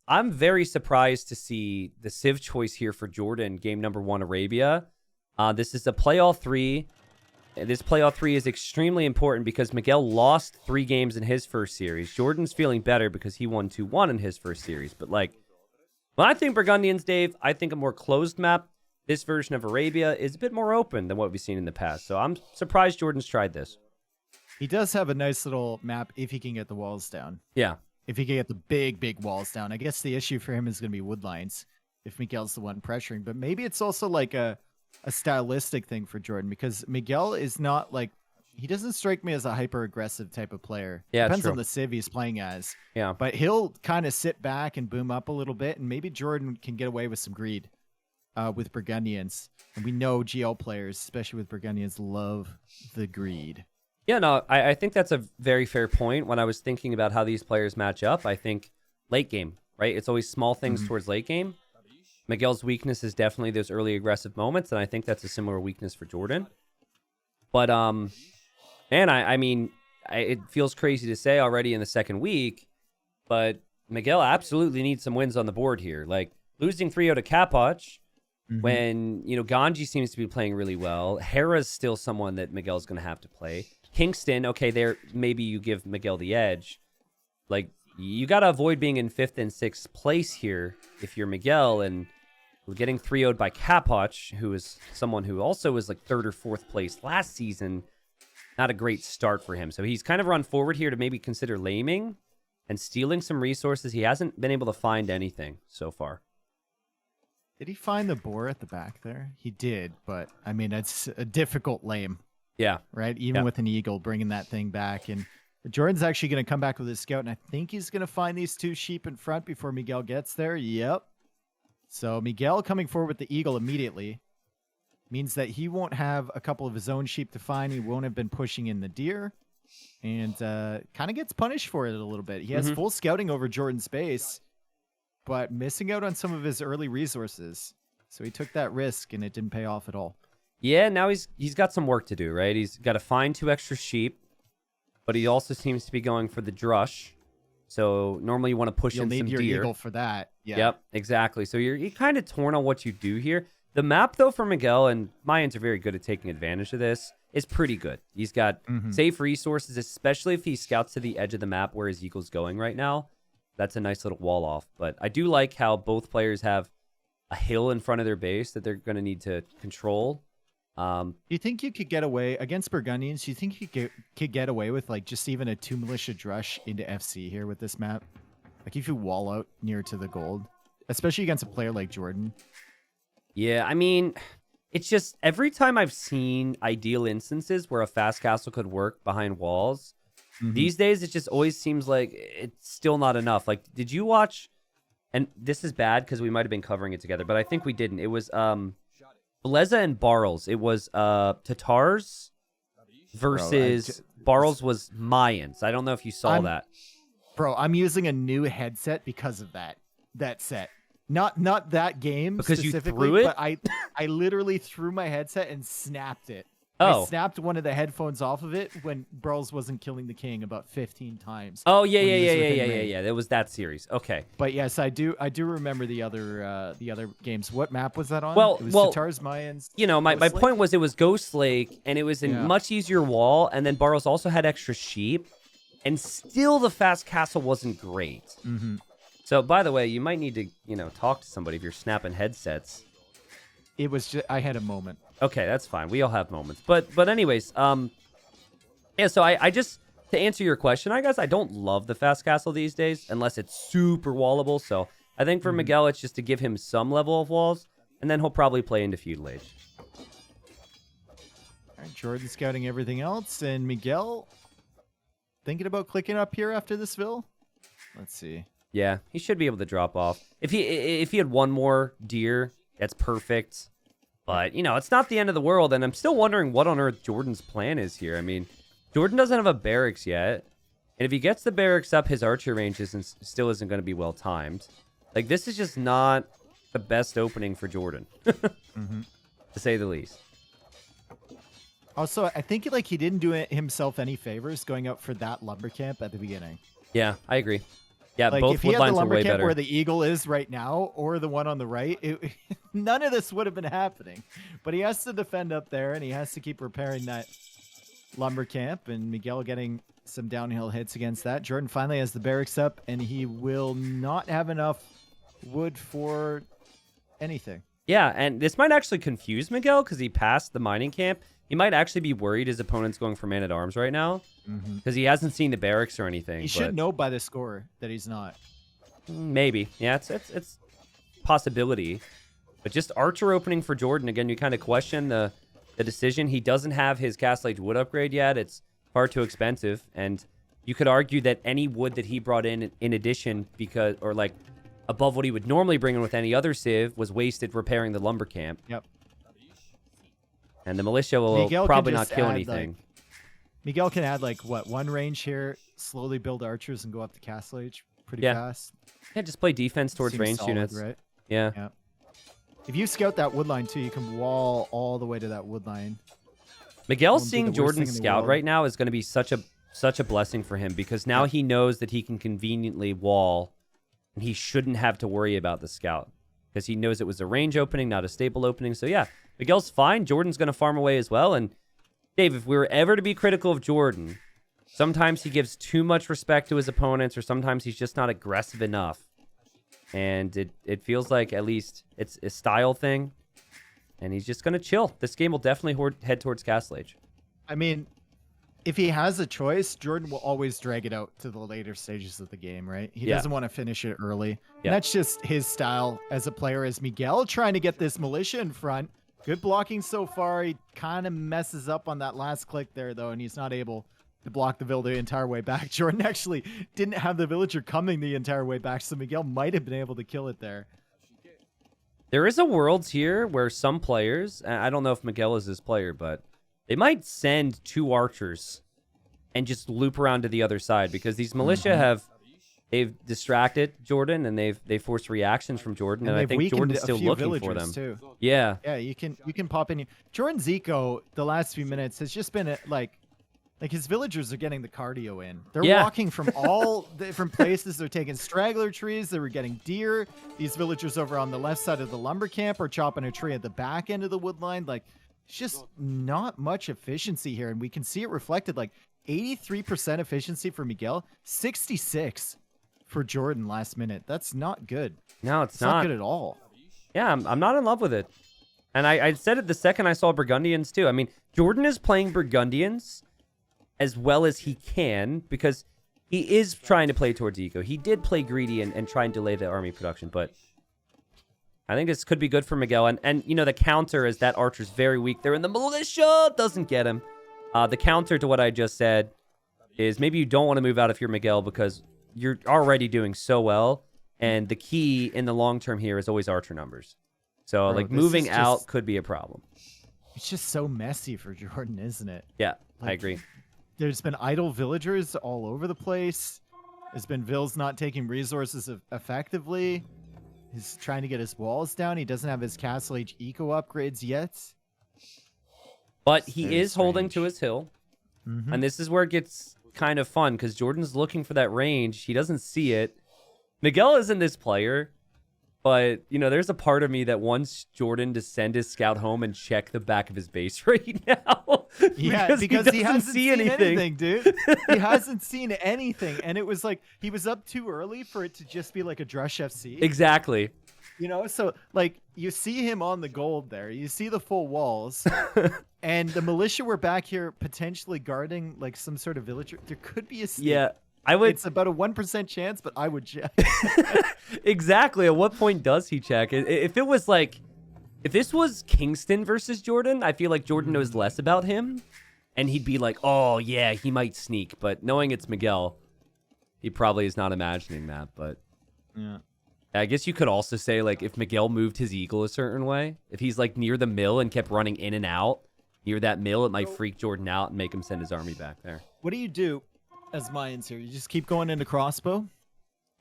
I'm very surprised to see the Civ choice here for JorDan, game number 1, Arabia. This is a play all 3. This play all 3 is extremely important because Miguel lost 3 games in his first series. JorDan's feeling better because he won 2-1 in his first series. But, like, when I think Burgundians, Dave, I think a more closed map. This version of Arabia is a bit more open than what we've seen in the past. So I'm surprised JorDan's tried this. He does have a nice little map if he can get the walls down. Yeah. If he can get the big walls down. I guess the issue for him is going to be wood lines if Miguel's the one pressuring. But maybe it's also like a stylistic thing for JorDan because Miguel is not like, he doesn't strike me as a hyper aggressive type of player. Yeah, depends true. on the Civ he's playing as. Yeah. But he'll kind of sit back and boom up a little bit, and maybe JorDan can get away with some greed with Burgundians. And we know GL players, especially with Burgundians, love the greed. Yeah, no, I think that's a very fair point. When I was thinking about how these players match up, I think late game, right? It's always small things towards late game. Miguel's weakness is definitely those early aggressive moments, and I think that's a similar weakness for JorDan. But, man, I mean, it feels crazy to say already in the second week, but Miguel absolutely needs some wins on the board here. Like, losing 3-0 to Capoch, when, you know, Ganji seems to be playing really well. Hera's still someone that Miguel's going to have to play. Kingston, okay, there maybe you give Miguel the edge. Like, you got to avoid being in 5th and 6th place here if you're Miguel, and we're getting 3-0'd by Capoch, who is someone who also was like 3rd or 4th place last season. Not a great start for him. So he's kind of run forward here to maybe consider laming and stealing some resources. He hasn't been able to find anything so far. Did he find the boar at the back there? He did, but I mean, it's a difficult lame. Yeah. Right? Even with an eagle, bringing that thing back. And JorDan's actually going to come back with his scout, and I think he's going to find these 2 sheep in front before Miguel gets there. Yep. So Miguel coming forward with the eagle immediately means that he won't have a couple of his own sheep to find. He won't have been pushing in the deer, and kind of gets punished for it a little bit. He has full scouting over JorDan's base, but missing out on some of his early resources. So he took that risk, and it didn't pay off at all. Yeah, now he's got some work to do, right? He's got to find 2 extra sheep, but he also seems to be going for the drush. So normally you want to push in some deer. You'll need your eagle for that. Yeah. Yep, exactly. So you're kind of torn on what you do here. The map, though, for Miguel, and Mayans are very good at taking advantage of this, is pretty good. He's got safe resources, especially if he scouts to the edge of the map where his eagle's going right now. That's a nice little wall off. But I do like how both players have a hill in front of their base that they're going to need to control. Do you think you could get away against Burgundians? Do you think you could get away with like just even a 2 militia drush into FC here with this map? Like if you wall out near to the gold, especially against a player like JorDan. Yeah, I mean, it's just every time I've seen ideal instances where a fast castle could work behind walls, these days it just always seems like it's still not enough. Like, did you watch? And this is bad because we might have been covering it together, but I think we didn't. It was Beleza and Barles. It was Tatars versus Barles was Mayans. I don't know if you saw that. Bro, I'm using a new headset because of that set. Not that game because specifically, you threw it? But I literally threw my headset and snapped it. Oh. I snapped one of the headphones off of it when Barles wasn't killing the king about 15 times. Oh yeah. That was that series. Okay. But yes, I do remember the other games. What map was that on? Well, it was Tatars, Mayans. You know, my point was it was Ghost Lake, and it was a much easier wall, and then Barles also had extra sheep, and still the fast castle wasn't great. So, by the way, you might need to, talk to somebody if you're snapping headsets. It was just, I had a moment. Okay, that's fine. We all have moments. But anyways, yeah, so I just, to answer your question, I guess I don't love the fast castle these days, unless it's super wallable. So I think for Miguel, it's just to give him some level of walls, and then he'll probably play into feudal age. All right, JorDan scouting everything else, and Miguel thinking about clicking up here after this Ville. Let's see. Yeah, he should be able to drop off. If he had one more deer, that's perfect. But, it's not the end of the world, and I'm still wondering what on earth JorDan's plan is here. I mean, JorDan doesn't have a barracks yet, and if he gets the barracks up, his archer range still isn't going to be well timed. Like, this is just not the best opening for JorDan, to say the least. Also, I think he didn't do himself any favors going out for that lumber camp at the beginning. Yeah, I agree. Yeah, Like both if he wood had the lines are lumber way camp better. where the eagle is right now, or the one on the right, none of this would have been happening. But he has to defend up there, and he has to keep repairing that lumber camp. And Miguel getting some downhill hits against that. JorDan finally has the barracks up, and he will not have enough wood for anything. Yeah, and this might actually confuse Miguel because he passed the mining camp. He might actually be worried his opponent's going for man-at-arms right now because he hasn't seen the barracks or anything. He should know by the score that he's not. Maybe. Yeah, it's possibility. But just Archer opening for JorDan. Again, you kind of question the decision. He doesn't have his Castle Age wood upgrade yet. It's far too expensive. And you could argue that any wood that he brought in addition, because, or like above what he would normally bring in with any other civ, was wasted repairing the lumber camp. Yep. And the militia will Miguel probably can not just kill add, anything. Miguel can add like what, one range here, slowly build archers and go up to Castle Age pretty fast. Yeah, just play defense towards Seems ranged solid, units. right? Yeah. Yeah. If you scout that wood line too, you can wall all the way to that wood line. Miguel Won't be seeing the worst Jordan thing in the scout world. right now is going to be such a blessing for him because now he knows that he can conveniently wall and he shouldn't have to worry about the scout because he knows it was a range opening, not a stable opening. So yeah, Miguel's fine. Jordan's going to farm away as well. And Dave, if we were ever to be critical of Jordan, sometimes he gives too much respect to his opponents or sometimes he's just not aggressive enough. And it feels like at least it's a style thing. And he's just going to chill. This game will definitely head towards Castle Age. I mean, if he has a choice, JorDan will always drag it out to the later stages of the game, right? He doesn't want to finish it early. Yeah. And that's just his style as a player. As Miguel trying to get this militia in front. Good blocking so far. He kind of messes up on that last click there, though, and he's not able to block the villager the entire way back. JorDan actually didn't have the villager coming the entire way back, so Miguel might have been able to kill it there. There is a world here where some players, and I don't know if Miguel is this player, but they might send 2 archers and just loop around to the other side because these militia they've distracted JorDan and they've forced reactions from JorDan, and I think JorDan's still looking for them. Too. Yeah. Yeah, you can pop in. JorDan's eco the last few minutes has just been like his villagers are getting the cardio in. They're walking from all different places. They're taking straggler trees. They were getting deer. These villagers over on the left side of the lumber camp are chopping a tree at the back end of the wood line. Like, it's just not much efficiency here. And we can see it reflected like 83% efficiency for Miguel, 66 for JorDan last minute. That's not good. No, it's not good at all. Yeah, I'm not in love with it. And I said it the second I saw Burgundians too. I mean, JorDan is playing Burgundians as well as he can because he is trying to play towards eco. He did play greedy and try and delay the army production, but I think this could be good for Miguel. And you know, the counter is that Archer's very weak there, and the militia doesn't get him. The counter to what I just said is maybe you don't want to move out if you're Miguel because you're already doing so well, and the key in the long term here is always Archer numbers. So like moving out could be a problem. It's just so messy for JorDan, isn't it? Yeah, I agree. There's been idle villagers all over the place. There's been Vills not taking resources effectively. He's trying to get his walls down. He doesn't have his Castle Age eco upgrades yet. But he is holding to his hill. And this is where it gets kind of fun because JorDan's looking for that range. He doesn't see it. Miguel isn't this player. But, you know, there's a part of me that wants JorDan to send his scout home and check the back of his base right now. Yeah, because he hasn't seen anything, dude. He hasn't seen anything. And it was like, he was up too early for it to just be like a Drush FC. Exactly. You know, so like you see him on the gold there. You see the full walls. And the militia were back here potentially guarding like some sort of villager. There could be a sneak. Yeah. It's about a 1% chance, but I would check. Exactly. At what point does he check? If it was like, if this was Kingston versus JorDan, I feel like JorDan knows less about him, and he'd be like, "Oh yeah, he might sneak." But knowing it's Miguel, he probably is not imagining that. But yeah, I guess you could also say like if Miguel moved his eagle a certain way, if he's like near the mill and kept running in and out near that mill, it might freak JorDan out and make him send his army back there. What do you do as Mayans here? You just keep going into crossbow?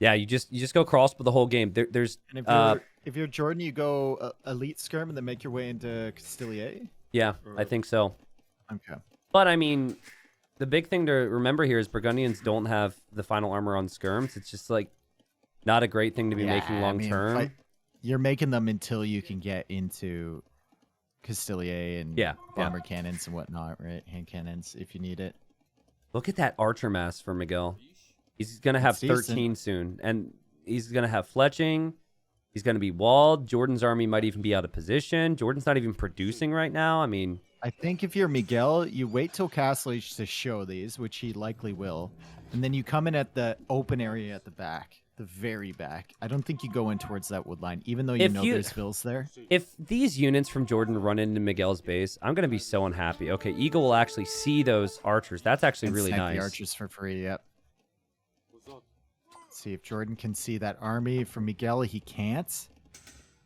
Yeah, you just go crossbow the whole game. There's and if you're JorDan, you go elite skirm and then make your way into Castilier? Yeah, I think so. Okay. But I mean, the big thing to remember here is Burgundians don't have the final armor on skirms. It's just like Not a great thing to be making long term. You're making them until you can get into Castilier and bomber cannons and whatnot, right? Hand cannons if you need it. Look at that archer mass for Miguel. He's going to have 13 soon. And he's going to have fletching. He's going to be walled. JorDan's army might even be out of position. JorDan's not even producing right now. I mean... I think if you're Miguel, you wait till Castle Age to show these, which he likely will. And then you come in at the open area at the back. The very back. I don't think you go in towards that wood line, even though you know there's vills there. If these units from JorDan run into Miguel's base, I'm going to be so unhappy. Okay, Eagle will actually see those archers. That's actually really nice. The archers for free, yep. Let's see if JorDan can see that army from Miguel. He can't.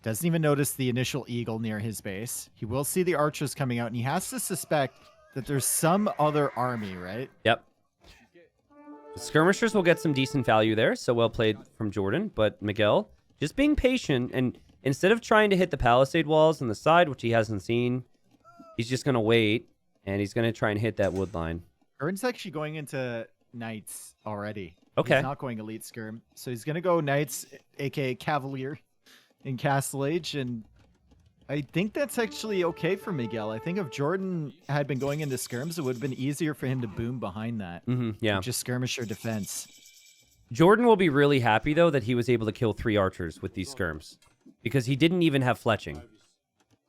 Doesn't even notice the initial Eagle near his base. He will see the archers coming out, and he has to suspect that there's some other army, right? Yep. The skirmishers will get some decent value there, so well played from JorDan. But Miguel, just being patient, and instead of trying to hit the palisade walls on the side, which he hasn't seen, he's just going to wait, and he's going to try and hit that wood line. JorDan's actually going into knights already. Okay. He's not going elite skirm, so he's going to go knights, aka cavalier, in Castle Age, and I think that's actually okay for Miguel. I think if JorDan had been going into skirms, it would have been easier for him to boom behind that. Yeah. Just skirmisher defense. JorDan will be really happy, though, that he was able to kill 3 archers with these skirms, because he didn't even have fletching.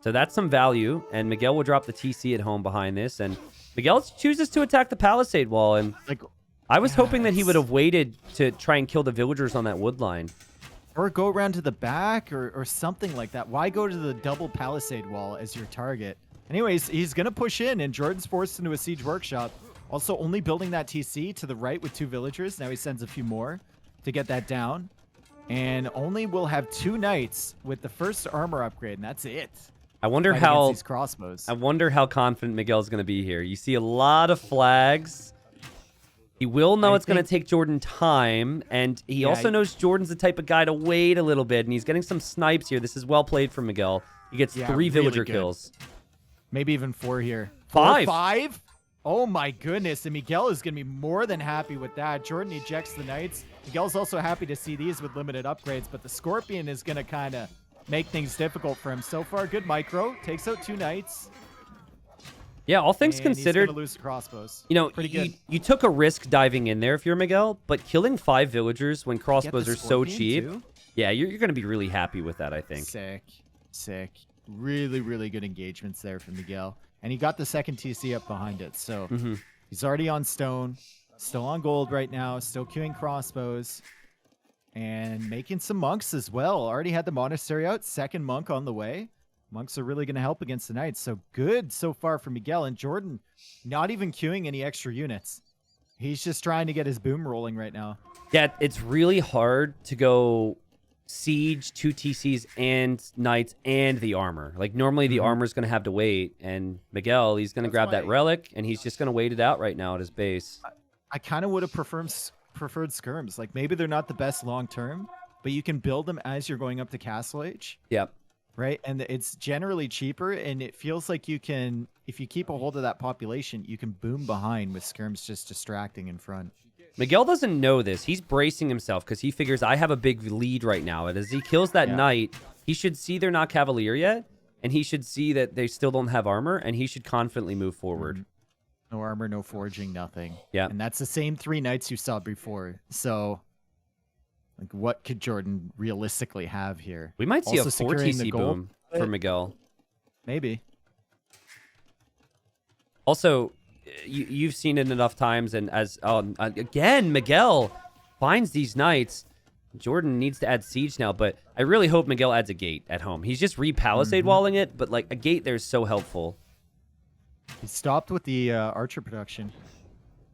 So that's some value, and Miguel will drop the TC at home behind this, and Miguel chooses to attack the palisade wall, and I was hoping that he would have waited to try and kill the villagers on that wood line. Or go around to the back or something like that. Why go to the double palisade wall as your target? Anyways, he's going to push in, and JorDan's forced into a siege workshop. Also, only building that TC to the right with 2 villagers. Now he sends a few more to get that down. And only will have 2 knights with the first armor upgrade, and that's it. I wonder how these crossbows. I wonder how confident Miguel's going to be here. You see a lot of flags. He will know it's going to take JorDan time, and he also knows JorDan's the type of guy to wait a little bit, and he's getting some snipes here. This is well played from Miguel. He gets 3 villager kills. Maybe even 4 here. 5? 5? Oh my goodness, and Miguel is going to be more than happy with that. JorDan ejects the knights. Miguel's also happy to see these with limited upgrades, but the Scorpion is going to kind of make things difficult for him. So far, good micro. Takes out 2 knights. Yeah, all things considered, he's gonna lose the crossbows. You know, you took a risk diving in there if you're Miguel, but killing 5 villagers when crossbows are so cheap, yeah, you're going to be really happy with that, I think. Sick. Really, really good engagements there from Miguel. And he got the second TC up behind it, so he's already on stone, still on gold right now, still queuing crossbows, and making some monks as well. Already had the monastery out, second monk on the way. Monks are really going to help against the knights. So good so far for Miguel. And JorDan not even queuing any extra units. He's just trying to get his boom rolling right now. Yeah, it's really hard to go siege, 2 TCs, and knights, and the armor. Like, normally the armor's going to have to wait. And Miguel, he's going to grab that relic, and he's just going to wait it out right now at his base. I kind of would have preferred skirms. Like, maybe they're not the best long-term, but you can build them as you're going up to Castle Age. Yep. Right, and it's generally cheaper, and it feels like you can, if you keep a hold of that population, you can boom behind with skirms just distracting in front. Miguel doesn't know this. He's bracing himself because he figures I have a big lead right now, and as he kills that knight, he should see they're not cavalier yet, and he should see that they still don't have armor, and he should confidently move forward. No armor, no forging, nothing. Yeah, and that's the same 3 knights you saw before. So, like, what could JorDan realistically have here? We might see also a 4 TC boom for Miguel. Maybe. Also, you've seen it enough times, and as again, Miguel finds these knights. JorDan needs to add siege now, but I really hope Miguel adds a gate at home. He's just re-palisade walling it, but like a gate there is so helpful. He stopped with the archer production.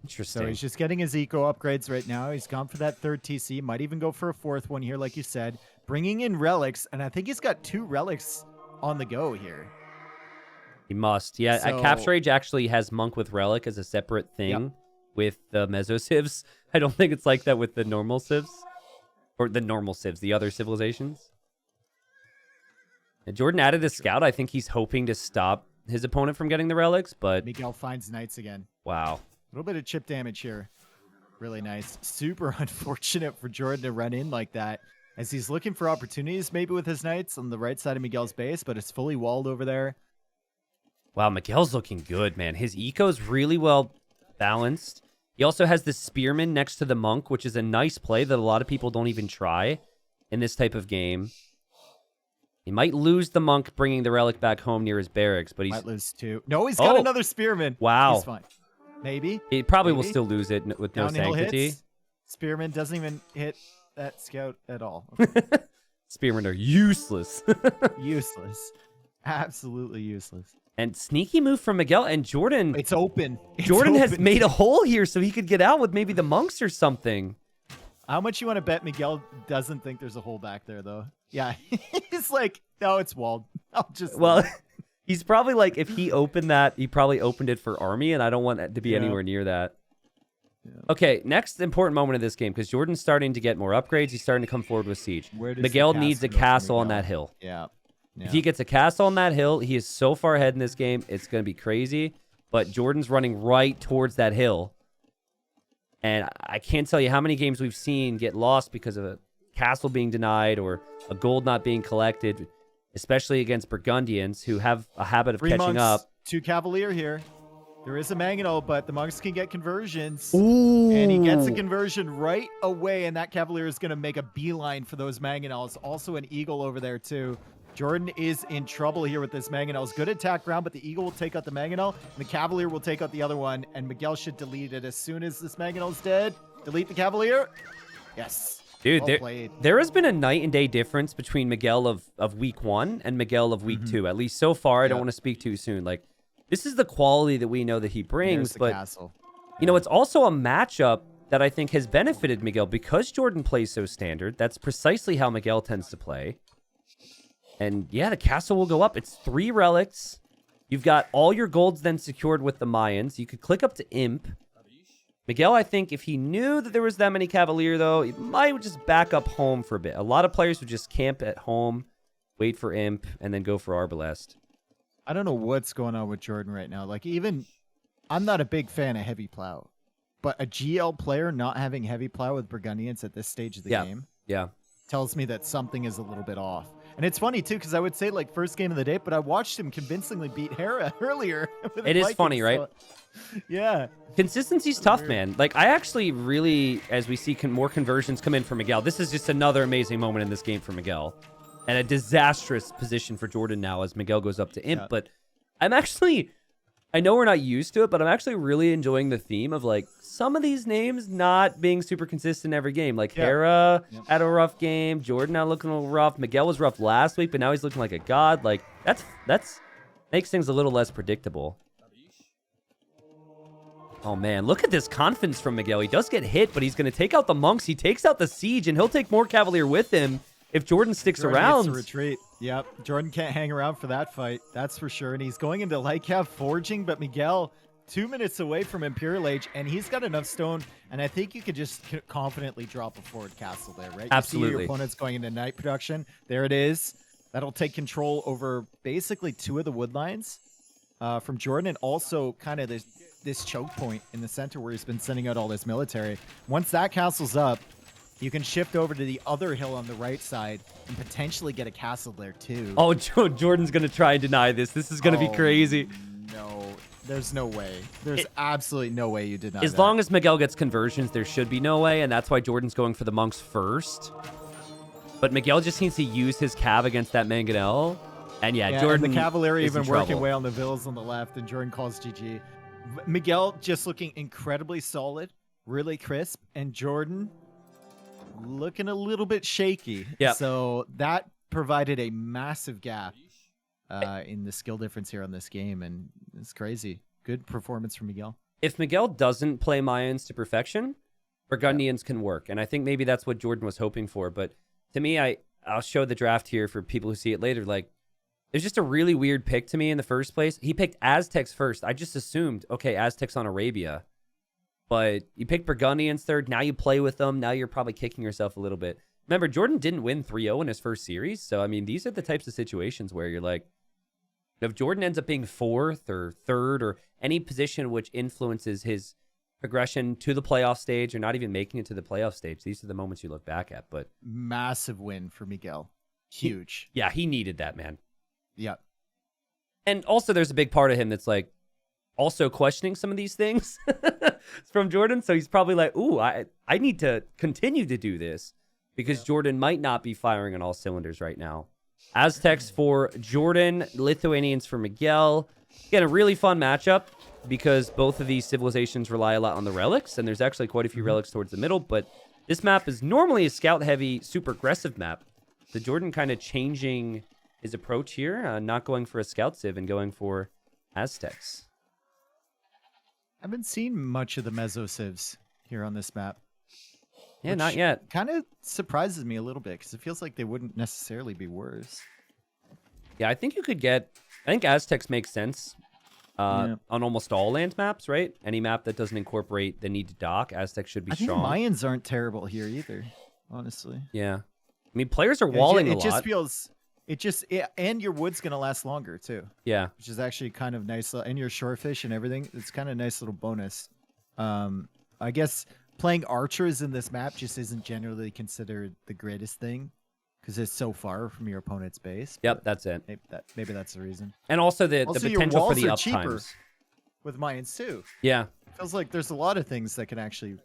Interesting. So he's just getting his eco upgrades right now. He's gone for that 3rd TC. Might even go for a 4th one here, like you said. Bringing in relics, and I think he's got 2 relics on the go here. He must. Yeah, so, Capture Age actually has Monk with Relic as a separate thing with the Meso Civs. I don't think it's like that with the normal Civs. Or the normal Civs, the other civilizations. And JorDan added a scout. I think he's hoping to stop his opponent from getting the relics, but... Miguel finds knights again. Wow. A little bit of chip damage here. Really nice. Super unfortunate for JorDan to run in like that as he's looking for opportunities maybe with his knights on the right side of Miguel's base, but it's fully walled over there. Wow, Miguel's looking good, man. His eco's really well balanced. He also has the Spearman next to the Monk, which is a nice play that a lot of people don't even try in this type of game. He might lose the Monk bringing the Relic back home near his barracks, but Might lose 2. No, he's got another Spearman. Wow. He's fine. Maybe. He probably will still lose it with no Downhill sanctity. Hits. Spearman doesn't even hit that scout at all. Spearmen are useless. Useless. Absolutely useless. And sneaky move from Miguel and JorDan. It's open. JorDan has made a hole here so he could get out with maybe the monks or something. How much you want to bet Miguel doesn't think there's a hole back there, though? Yeah. He's like, no, it's walled. I'll just... Well, he's probably like, if he opened that, he probably opened it for army, and I don't want it to be anywhere near that. Yeah. Okay, next important moment of this game, because JorDan's starting to get more upgrades. He's starting to come forward with siege. Miguel needs a castle on that hill. Yeah. If he gets a castle on that hill, he is so far ahead in this game, it's going to be crazy. But JorDan's running right towards that hill. And I can't tell you how many games we've seen get lost because of a castle being denied or a gold not being collected, especially against Burgundians who have a habit of catching monks, up. 2 Cavalier here. There is a Mangonel, but the monks can get conversions. Ooh. And he gets a conversion right away, and that Cavalier is going to make a beeline for those Mangonels. Also an Eagle over there, too. JorDan is in trouble here with this Mangonel. It's good attack round, but the Eagle will take out the Mangonel, and the Cavalier will take out the other one, and Miguel should delete it as soon as this Mangonel's dead. Delete the Cavalier. Yes. Dude, well there has been a night and day difference between Miguel of week 1 and Miguel of week 2. At least so far, I don't want to speak too soon. Like, this is the quality that we know that he brings, but castle. You know, it's also a matchup that I think has benefited Miguel because JorDan plays so standard. That's precisely how Miguel tends to play. And yeah, the castle will go up. It's 3 relics. You've got all your golds then secured with the Mayans. You could click up to Imp. Miguel, I think if he knew that there was that many Cavalier, though, he might just back up home for a bit. A lot of players would just camp at home, wait for Imp, and then go for Arbalest. I don't know what's going on with JorDan right now. Like, even, I'm not a big fan of Heavy Plow, but a GL player not having Heavy Plow with Burgundians at this stage of the game tells me that something is a little bit off. And it's funny, too, because I would say, like, first game of the day, but I watched him convincingly beat Hera earlier. It is funny, right? Yeah. Consistency's tough, man. Like, I actually really, as we see more conversions come in for Miguel, this is just another amazing moment in this game for Miguel. And a disastrous position for JorDan now as Miguel goes up to Imp. Yeah. But I'm actually... I know we're not used to it, but I'm actually really enjoying the theme of, like, some of these names not being super consistent every game. Like, Hera had a rough game. JorDan now looking a little rough. Miguel was rough last week, but now he's looking like a god. Like, that's makes things a little less predictable. Oh, man. Look at this confidence from Miguel. He does get hit, but he's going to take out the monks. He takes out the siege, and he'll take more Cavalier with him if JorDan sticks around. Gets a retreat. Yep, JorDan can't hang around for that fight. That's for sure. And he's going into Lycav forging, but Miguel 2 minutes away from Imperial Age, and he's got enough stone. And I think you could just confidently drop a forward castle there, right? Absolutely. You see your opponent's going into night production. There it is. That'll take control over basically 2 of the wood lines from JorDan, and also kind of this choke point in the center where he's been sending out all this military. Once that castle's up, you can shift over to the other hill on the right side and potentially get a castle there, too. Oh, JorDan's going to try and deny this. This is going to be crazy. No, there's no way. There's absolutely no way you deny As long as Miguel gets conversions, there should be no way, and that's why JorDan's going for the monks first. But Miguel just needs to use his cav against that Mangonel. And yeah, JorDan and the Cavalier even working trouble. away on the villas on the left, and JorDan calls GG. Miguel just looking incredibly solid, really crisp, and JorDan looking a little bit shaky. Yeah. So that provided a massive gap in the skill difference here on this game, and it's crazy. Good performance from Miguel. If Miguel doesn't play Mayans to perfection, Burgundians can work, and I think maybe that's what JorDan was hoping for. But to me, I'll show the draft here for people who see it later. Like, it's just a really weird pick to me in the first place. He picked Aztecs first. I just assumed, okay, Aztecs on Arabia. But you picked Burgundians third. Now you play with them. Now you're probably kicking yourself a little bit. Remember, JorDan didn't win 3-0 in his first series. So, I mean, these are the types of situations where you're like, if JorDan ends up being 4th or 3rd or any position which influences his progression to the playoff stage or not even making it to the playoff stage. These are the moments you look back at. But Massive win for Miguel. Huge. He needed that, man. Yeah. And also there's a big part of him that's like also questioning some of these things from JorDan. So he's probably like, ooh, I need to continue to do this because JorDan might not be firing on all cylinders right now. Aztecs for JorDan, Lithuanians for Miguel. Again, a really fun matchup because both of these civilizations rely a lot on the relics, and there's actually quite a few relics towards the middle, but this map is normally a scout-heavy, super aggressive map. So JorDan kind of changing his approach here, not going for a scout civ and going for Aztecs. I haven't seen much of the meso civs here on this map. Yeah, not yet. Kind of surprises me a little bit because it feels like they wouldn't necessarily be worse. Yeah, I think you could get... I think Aztecs makes sense on almost all land maps, right? Any map that doesn't incorporate the need to dock, Aztecs should be strong. I think Mayans aren't terrible here either, honestly. Yeah. I mean, players are walling a lot. It just feels... and your wood's going to last longer, too. Yeah. Which is actually kind of nice. And your shorefish and everything, it's kind of a nice little bonus. I guess playing archers in this map just isn't generally considered the greatest thing because it's so far from your opponent's base. Yep, that's it. Maybe that's the reason. And also the potential for the up times. With Mayans, too. Yeah. Feels like there's a lot of things that can actually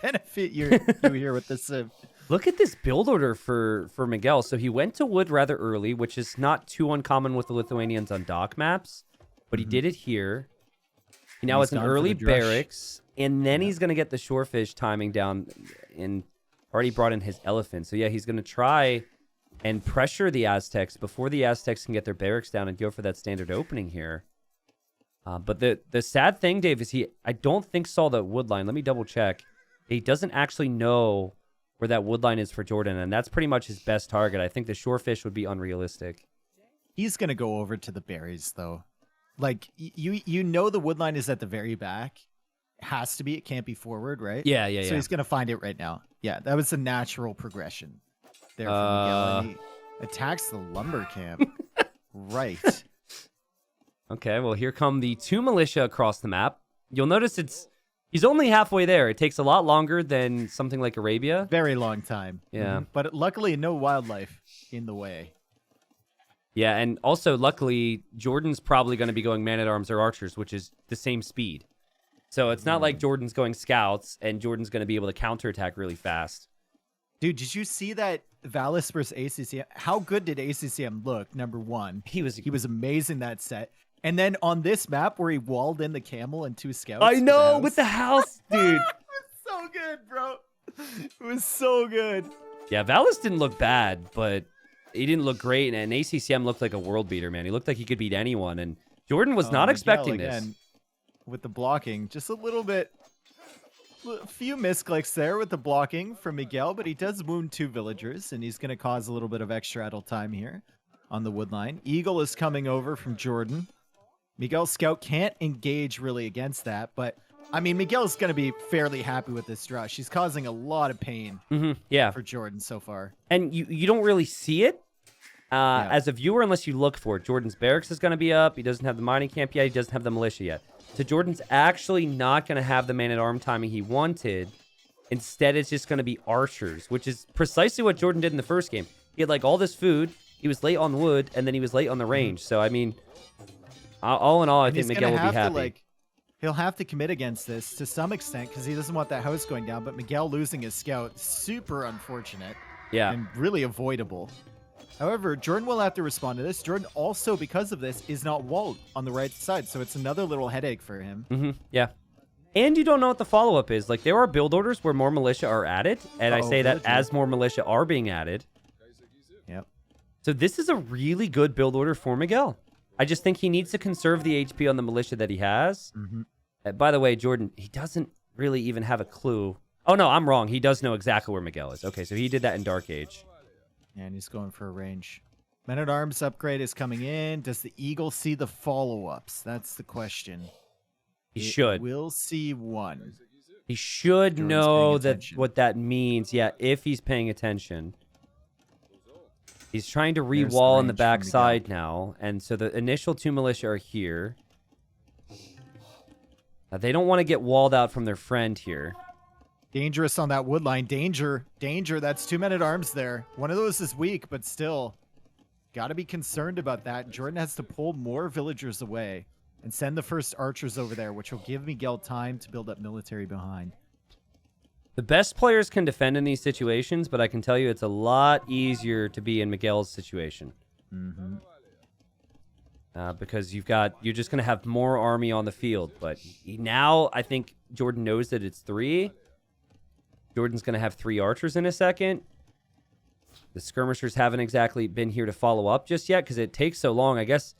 benefit you here with this civ. Look at this build order for Miguel. So he went to wood rather early, which is not too uncommon with the Lithuanians on dock maps, but he did it here. He now has an early barracks, and then he's going to get the shorefish timing down and already brought in his elephant. So yeah, he's going to try and pressure the Aztecs before the Aztecs can get their barracks down and go for that standard opening here. But the sad thing, Dave, is I don't think saw the wood line. Let me double check. He doesn't actually know where that wood line is for JorDan, and that's pretty much his best target. I think the shorefish would be unrealistic. He's going to go over to the berries, though. Like, you know the wood line is at the very back. It has to be. It can't be forward, right? Yeah. So he's going to find it right now. Yeah, that was the natural progression there for Miguel. And he attacks the lumber camp. Right. Okay, well, here come the 2 militia across the map. You'll notice he's only halfway there. It takes a lot longer than something like Arabia. Very long time. Yeah. But luckily, no wildlife in the way. Yeah, and also, luckily, JorDan's probably going to be going man-at-arms or archers, which is the same speed. So it's not like JorDan's going scouts, and JorDan's going to be able to counterattack really fast. Dude, did you see that Valis versus ACCM? How good did ACCM look, number one? He was amazing that set. And then on this map where he walled in the camel and 2 scouts. I know, with the house, dude. It was so good, bro. It was so good. Yeah, Valis didn't look bad, but he didn't look great. And ACCM looked like a world beater, man. He looked like he could beat anyone. And JorDan was not expecting this. With the blocking, just a little bit, a few misclicks there with the blocking from Miguel, but he does wound 2 villagers, and he's going to cause a little bit of extra idle time here on the wood line. Eagle is coming over from JorDan. Miguel's scout can't engage really against that, but I mean, Miguel's going to be fairly happy with this draw. She's causing a lot of pain for JorDan so far. And you don't really see it as a viewer unless you look for it. JorDan's barracks is going to be up. He doesn't have the mining camp yet. He doesn't have the militia yet. So JorDan's actually not going to have the man-at-arm timing he wanted. Instead, it's just going to be archers, which is precisely what JorDan did in the first game. He had like all this food. He was late on wood, and then he was late on the range. So, I mean, all in all, I think Miguel will be happy. He'll have to commit against this to some extent because he doesn't want that house going down. But Miguel losing his scout, super unfortunate. Yeah. And really avoidable. However, JorDan will have to respond to this. JorDan also, because of this, is not walled on the right side. So it's another little headache for him. Yeah. And you don't know what the follow-up is. Like, there are build orders where more militia are added. And I say that as more militia are being added. Yep. So this is a really good build order for Miguel. I just think he needs to conserve the HP on the militia that he has. By the way, JorDan, he doesn't really even have a clue. Oh, no, I'm wrong. He does know exactly where Miguel is. Okay, so he did that in Dark Age. Yeah, and he's going for a range. Men-at-Arms upgrade is coming in. Does the Eagle see the follow-ups? That's the question. He should. We'll see one. He should know what that means. Yeah, if he's paying attention. He's trying to re-wall on the backside now. And so the initial 2 militia are here. They don't want to get walled out from their friend here. Dangerous on that wood line. Danger. That's 2 men-at-arms there. One of those is weak, but still. Got to be concerned about that. JorDan has to pull more villagers away and send the first archers over there, which will give Miguel time to build up military behind. The best players can defend in these situations, but I can tell you it's a lot easier to be in Miguel's situation. Mm-hmm. Because you're just going to have more army on the field. But now I think JorDan knows that it's 3. JorDan's going to have 3 archers in a second. The skirmishers haven't exactly been here to follow up just yet because it takes so long. I guess,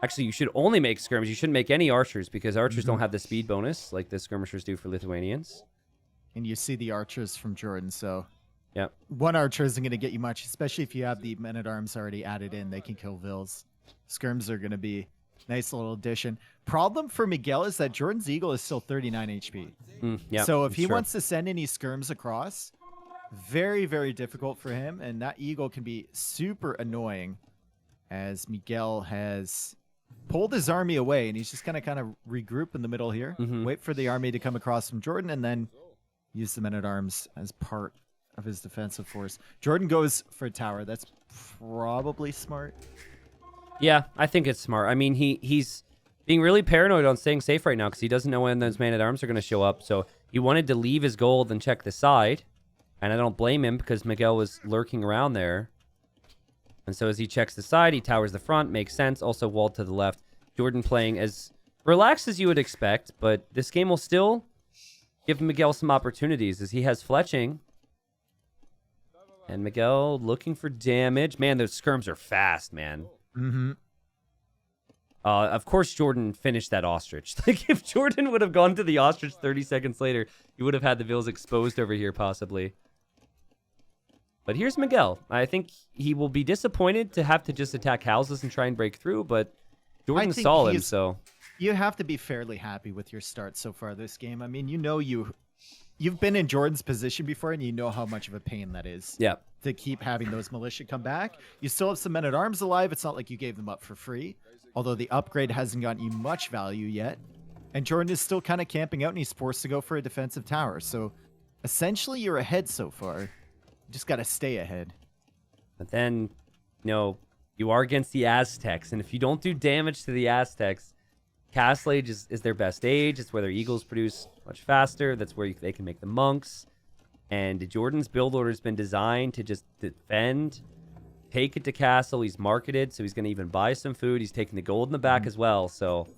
actually, you should only make skirmishers. You shouldn't make any archers because archers don't have the speed bonus like the skirmishers do for Lithuanians. And you see the archers from JorDan, so... Yeah. 1 archer isn't going to get you much, especially if you have the men-at-arms already added in. They can kill Vils. Skirms are going to be a nice little addition. Problem for Miguel is that JorDan's Eagle is still 39 HP. Yeah, so if he wants to send any skirms across, very, very difficult for him. And that Eagle can be super annoying as Miguel has pulled his army away. And he's just going to kind of regroup in the middle here. Wait for the army to come across from JorDan and then use the men-at-arms as part of his defensive force. JorDan goes for a tower. That's probably smart. Yeah, I think it's smart. I mean, he's being really paranoid on staying safe right now because he doesn't know when those man-at-arms are going to show up. So he wanted to leave his gold and check the side. And I don't blame him because Miguel was lurking around there. And so as he checks the side, he towers the front. Makes sense. Also walled to the left. JorDan playing as relaxed as you would expect. But this game will still give Miguel some opportunities as he has fletching. And Miguel looking for damage. Man, those skirms are fast, man. Of course, JorDan finished that ostrich. Like, if JorDan would have gone to the ostrich 30 seconds later, he would have had the Vils exposed over here, possibly. But here's Miguel. I think he will be disappointed to have to just attack houses and try and break through, but JorDan saw him, so... You have to be fairly happy with your start so far this game. I mean, you know you've been in JorDan's position before, and you know how much of a pain that is. Yeah. To keep having those militia come back. You still have some men-at-arms alive. It's not like you gave them up for free, although the upgrade hasn't gotten you much value yet. And JorDan is still kind of camping out, and he's forced to go for a defensive tower. So essentially, you're ahead so far. You just got to stay ahead. But then, you are against the Aztecs, and if you don't do damage to the Aztecs, Castle Age is their best age. It's where their eagles produce much faster. That's where they can make the monks. And JorDan's build order has been designed to just defend, take it to castle. He's marketed, so he's going to even buy some food. He's taking the gold in the back as well. So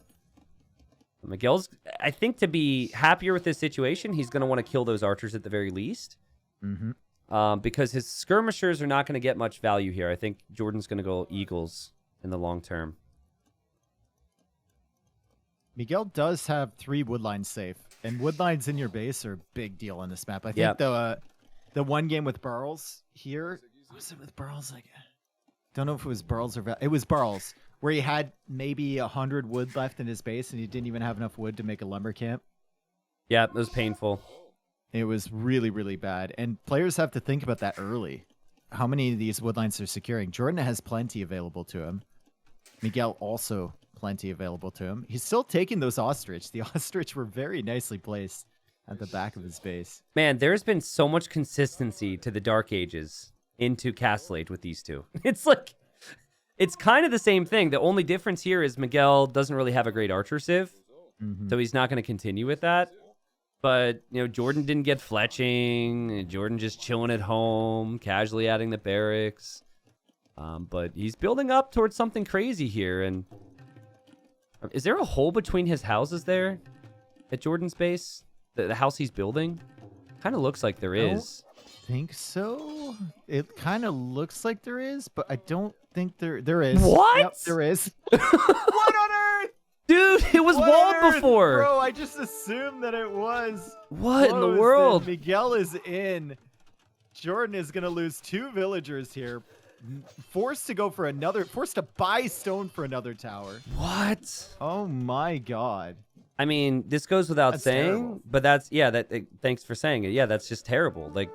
Miguel's, I think, to be happier with this situation, he's going to want to kill those archers at the very least. Because his skirmishers are not going to get much value here. I think JorDan's going to go eagles in the long term. Miguel does have 3 woodlines safe, and woodlines in your base are a big deal on this map. I think the one game with Barles here, was it with Barles? I don't know if it was Barles or it was Barles, where he had maybe 100 wood left in his base, and he didn't even have enough wood to make a lumber camp. Yeah, it was painful. It was really, really bad, and players have to think about that early. How many of these woodlines are securing? JorDan has plenty available to him. Miguel also plenty available to him. He's still taking those ostrich. The ostrich were very nicely placed at the back of his base. Man, there's been so much consistency to the Dark Ages into Castle Age with these two. It's like, it's kind of the same thing. The only difference here is Miguel doesn't really have a great archer civ, so he's not going to continue with that. But, JorDan didn't get fletching. JorDan just chilling at home, casually adding the barracks. But he's building up towards something crazy here. And is there a hole between his houses there at JorDan's base? The house he's building? Kind of looks like there is. I think so. It kind of looks like there is, but I don't think there is. What? Yep, there is. What on earth? Dude, it was walled before. Bro, I just assumed that it was. What in the world? Miguel is in. JorDan is going to lose 2 villagers here. Forced to buy stone for another tower. What? Oh my god. I mean, this goes without saying, terrible. but thanks for saying it. Yeah, that's just terrible. Like,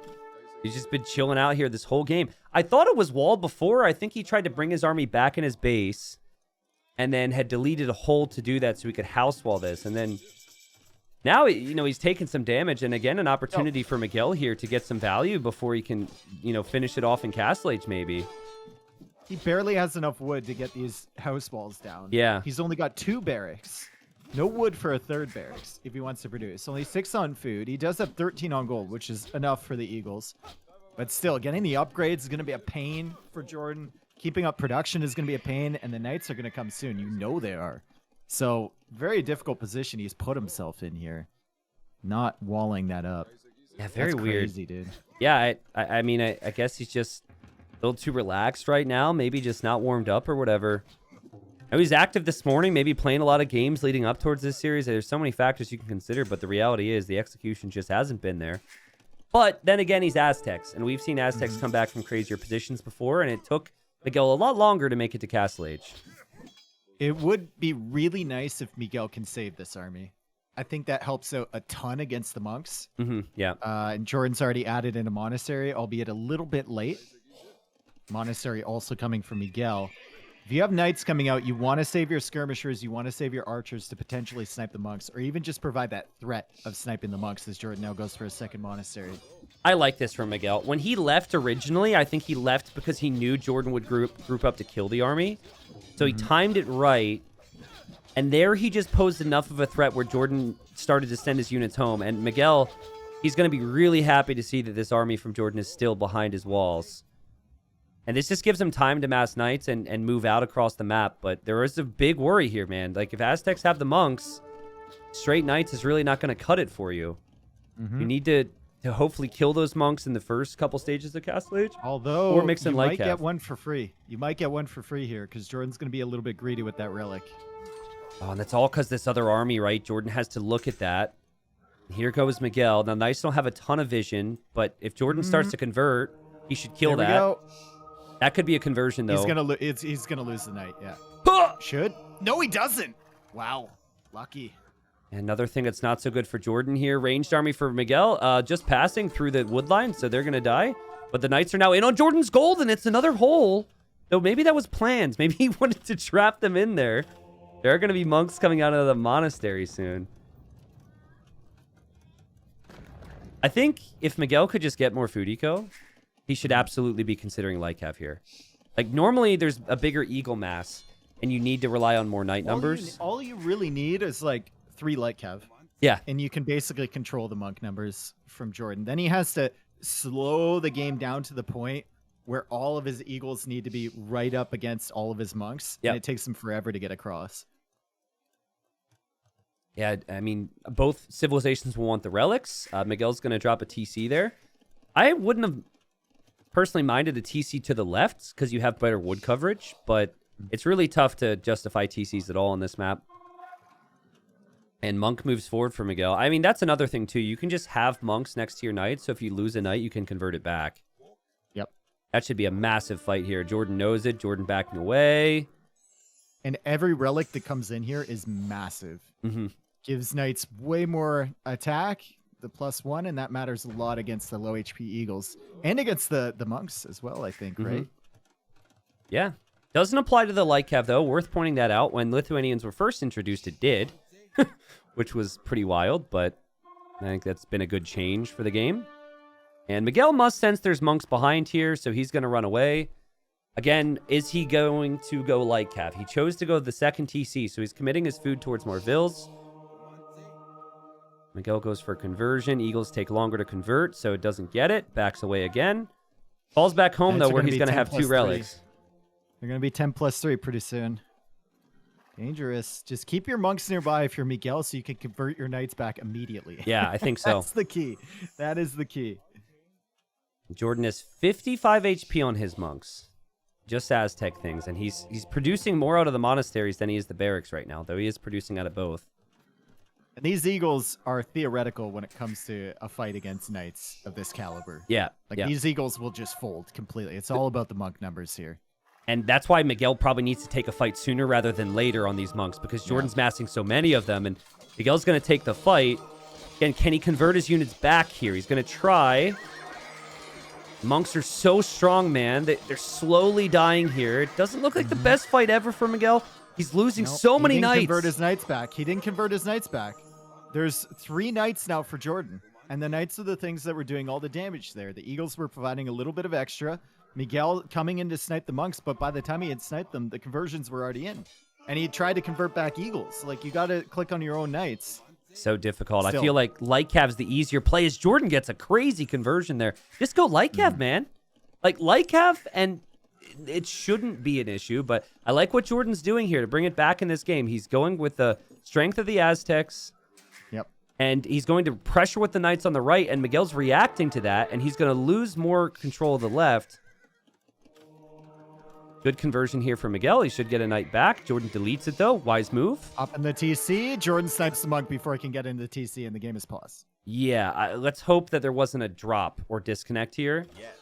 he's just been chilling out here this whole game. I thought it was walled before. I think he tried to bring his army back in his base and then had deleted a hole to do that so he could house wall this. And then Now, you know, he's taken some damage, and again, an opportunity for Miguel here to get some value before he can, you know, finish it off in Castle Age, maybe. He barely has enough wood to get these house walls down. Yeah. He's only got 2 barracks. No wood for a 3rd barracks if he wants to produce. Only 6 on food. He does have 13 on gold, which is enough for the Eagles. But still, getting the upgrades is going to be a pain for JorDan. Keeping up production is going to be a pain, and the Knights are going to come soon. You know they are. So, very difficult position he's put himself in here. Not walling that up. Yeah, very That's weird. crazy, dude. Yeah, I mean, I guess he's just a little too relaxed right now. Maybe just not warmed up or whatever. He was active this morning, maybe playing a lot of games leading up towards this series. There's so many factors you can consider, but the reality is the execution just hasn't been there. But then again, he's Aztecs, and we've seen Aztecs come back from crazier positions before, and it took Miguel a lot longer to make it to Castle Age. It would be really nice if Miguel can save this army. I think that helps out a ton against the monks. Yeah. And JorDan's already added in a monastery, albeit a little bit late. Monastery also coming from Miguel. If you have knights coming out, you want to save your skirmishers, you want to save your archers to potentially snipe the monks, or even just provide that threat of sniping the monks as JorDan now goes for a 2nd monastery. I like this from Miguel. When he left originally, I think he left because he knew JorDan would group up to kill the army. So he timed it right. And there he just posed enough of a threat where JorDan started to send his units home. And Miguel, he's going to be really happy to see that this army from JorDan is still behind his walls. And this just gives him time to mass knights and move out across the map. But there is a big worry here, man. Like, if Aztecs have the monks, straight knights is really not going to cut it for you. You need to hopefully kill those monks in the first couple stages of Castle Age. Although, or mix in you might Lightcap. get one for free. You might get one for free here, because JorDan's going to be a little bit greedy with that relic. Oh, and that's all because this other army, right? JorDan has to look at that. Here goes Miguel. Now, Knights don't have a ton of vision, but if JorDan starts to convert, he should kill There we that. go. That could be a conversion, though. He's gonna lose the knight. Yeah. Huh! Should? No, he doesn't. Wow. Lucky. Another thing that's not so good for JorDan here. Ranged army for Miguel. Just passing through the wood line, so they're going to die. But the Knights are now in on JorDan's gold, and it's another hole. Though maybe that was planned. Maybe he wanted to trap them in there. There are going to be monks coming out of the monastery soon. I think if Miguel could just get more food eco, he should absolutely be considering Lightcap here. Like, normally there's a bigger eagle mass, and you need to rely on more knight numbers. All you really need is like 3 Lightcav. Yeah. And you can basically control the monk numbers from JorDan. Then he has to slow the game down to the point where all of his eagles need to be right up against all of his monks. Yep. And it takes him forever to get across. Yeah, I mean, both civilizations will want the relics. Miguel's going to drop a TC there. I wouldn't have personally minded a TC to the left because you have better wood coverage, but it's really tough to justify TCs at all on this map. And Monk moves forward for Miguel. I mean, that's another thing, too. You can just have monks next to your knight, so if you lose a knight, you can convert it back. Yep. That should be a massive fight here. JorDan knows it. JorDan backing away. And every relic that comes in here is massive. Gives knights way more attack, the +1, and that matters a lot against the low HP eagles. And against the monks as well, I think, right? Yeah. Doesn't apply to the Lightcav, though. Worth pointing that out. When Lithuanians were first introduced, it did. Which was pretty wild, but I think that's been a good change for the game. And Miguel must sense there's monks behind here, so he's going to run away. Again, is he going to go Lightcav? He chose to go the second TC, so he's committing his food towards more vills. Miguel goes for conversion. Eagles take longer to convert, so it doesn't get it. Backs away again. Falls back home, though, where he's going to have 2 relics. They're going to be 10+3 pretty soon. Dangerous. Just keep your monks nearby if you're Miguel so you can convert your knights back immediately. Yeah, I think so. That's the key. That is the key. JorDan has 55 HP on his monks. Just Aztec things. And he's producing more out of the monasteries than he is the barracks right now, though he is producing out of both. And these eagles are theoretical when it comes to a fight against knights of this caliber. Yeah. Like, these eagles will just fold completely. It's all about the monk numbers here. And that's why Miguel probably needs to take a fight sooner rather than later on these monks, because JorDan's massing so many of them, and Miguel's going to take the fight. Again, can he convert his units back here? He's going to try. Monks are so strong, man. They're slowly dying here. It doesn't look like the best fight ever for Miguel. He's losing so many knights. He didn't convert his knights back. He didn't convert his knights back. There's 3 knights now for Jordan. And the knights are the things that were doing all the damage there. The eagles were providing a little bit of extra. Miguel coming in to snipe the monks, but by the time he had sniped them, the conversions were already in. And he tried to convert back eagles. Like, you got to click on your own knights. So difficult. Still. I feel like light cav's the easier play as Jordan gets a crazy conversion there. Just go light cav, man. Like, light cav, and it shouldn't be an issue, but I like what Jordan's doing here to bring it back in this game. He's going with the strength of the Aztecs. Yep. And he's going to pressure with the knights on the right, and Miguel's reacting to that, and he's going to lose more control of the left. Good conversion here for Miguel. He should get a knight back. Jordan deletes it, though. Wise move. Up in the TC. Jordan snipes the monk before he can get into the TC, and the game is paused. Yeah, let's hope that there wasn't a drop or disconnect here. Yes.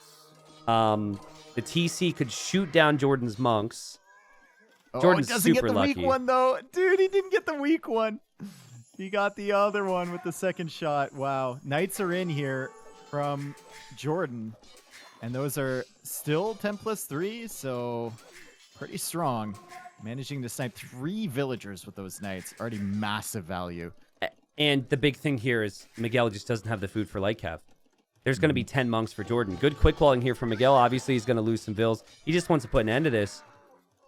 The TC could shoot down Jordan's monks. Jordan's he doesn't super get the lucky. weak one, though. Dude, he didn't get the weak one. He got the other one with the second shot. Wow. Knights are in here from Jordan. And those are still 10+3, so pretty strong. Managing to snipe 3 villagers with those knights. Already massive value. And the big thing here is Miguel just doesn't have the food for light cav. There's going to be 10 monks for Jordan. Good quick walling here from Miguel. Obviously, he's going to lose some vills. He just wants to put an end to this.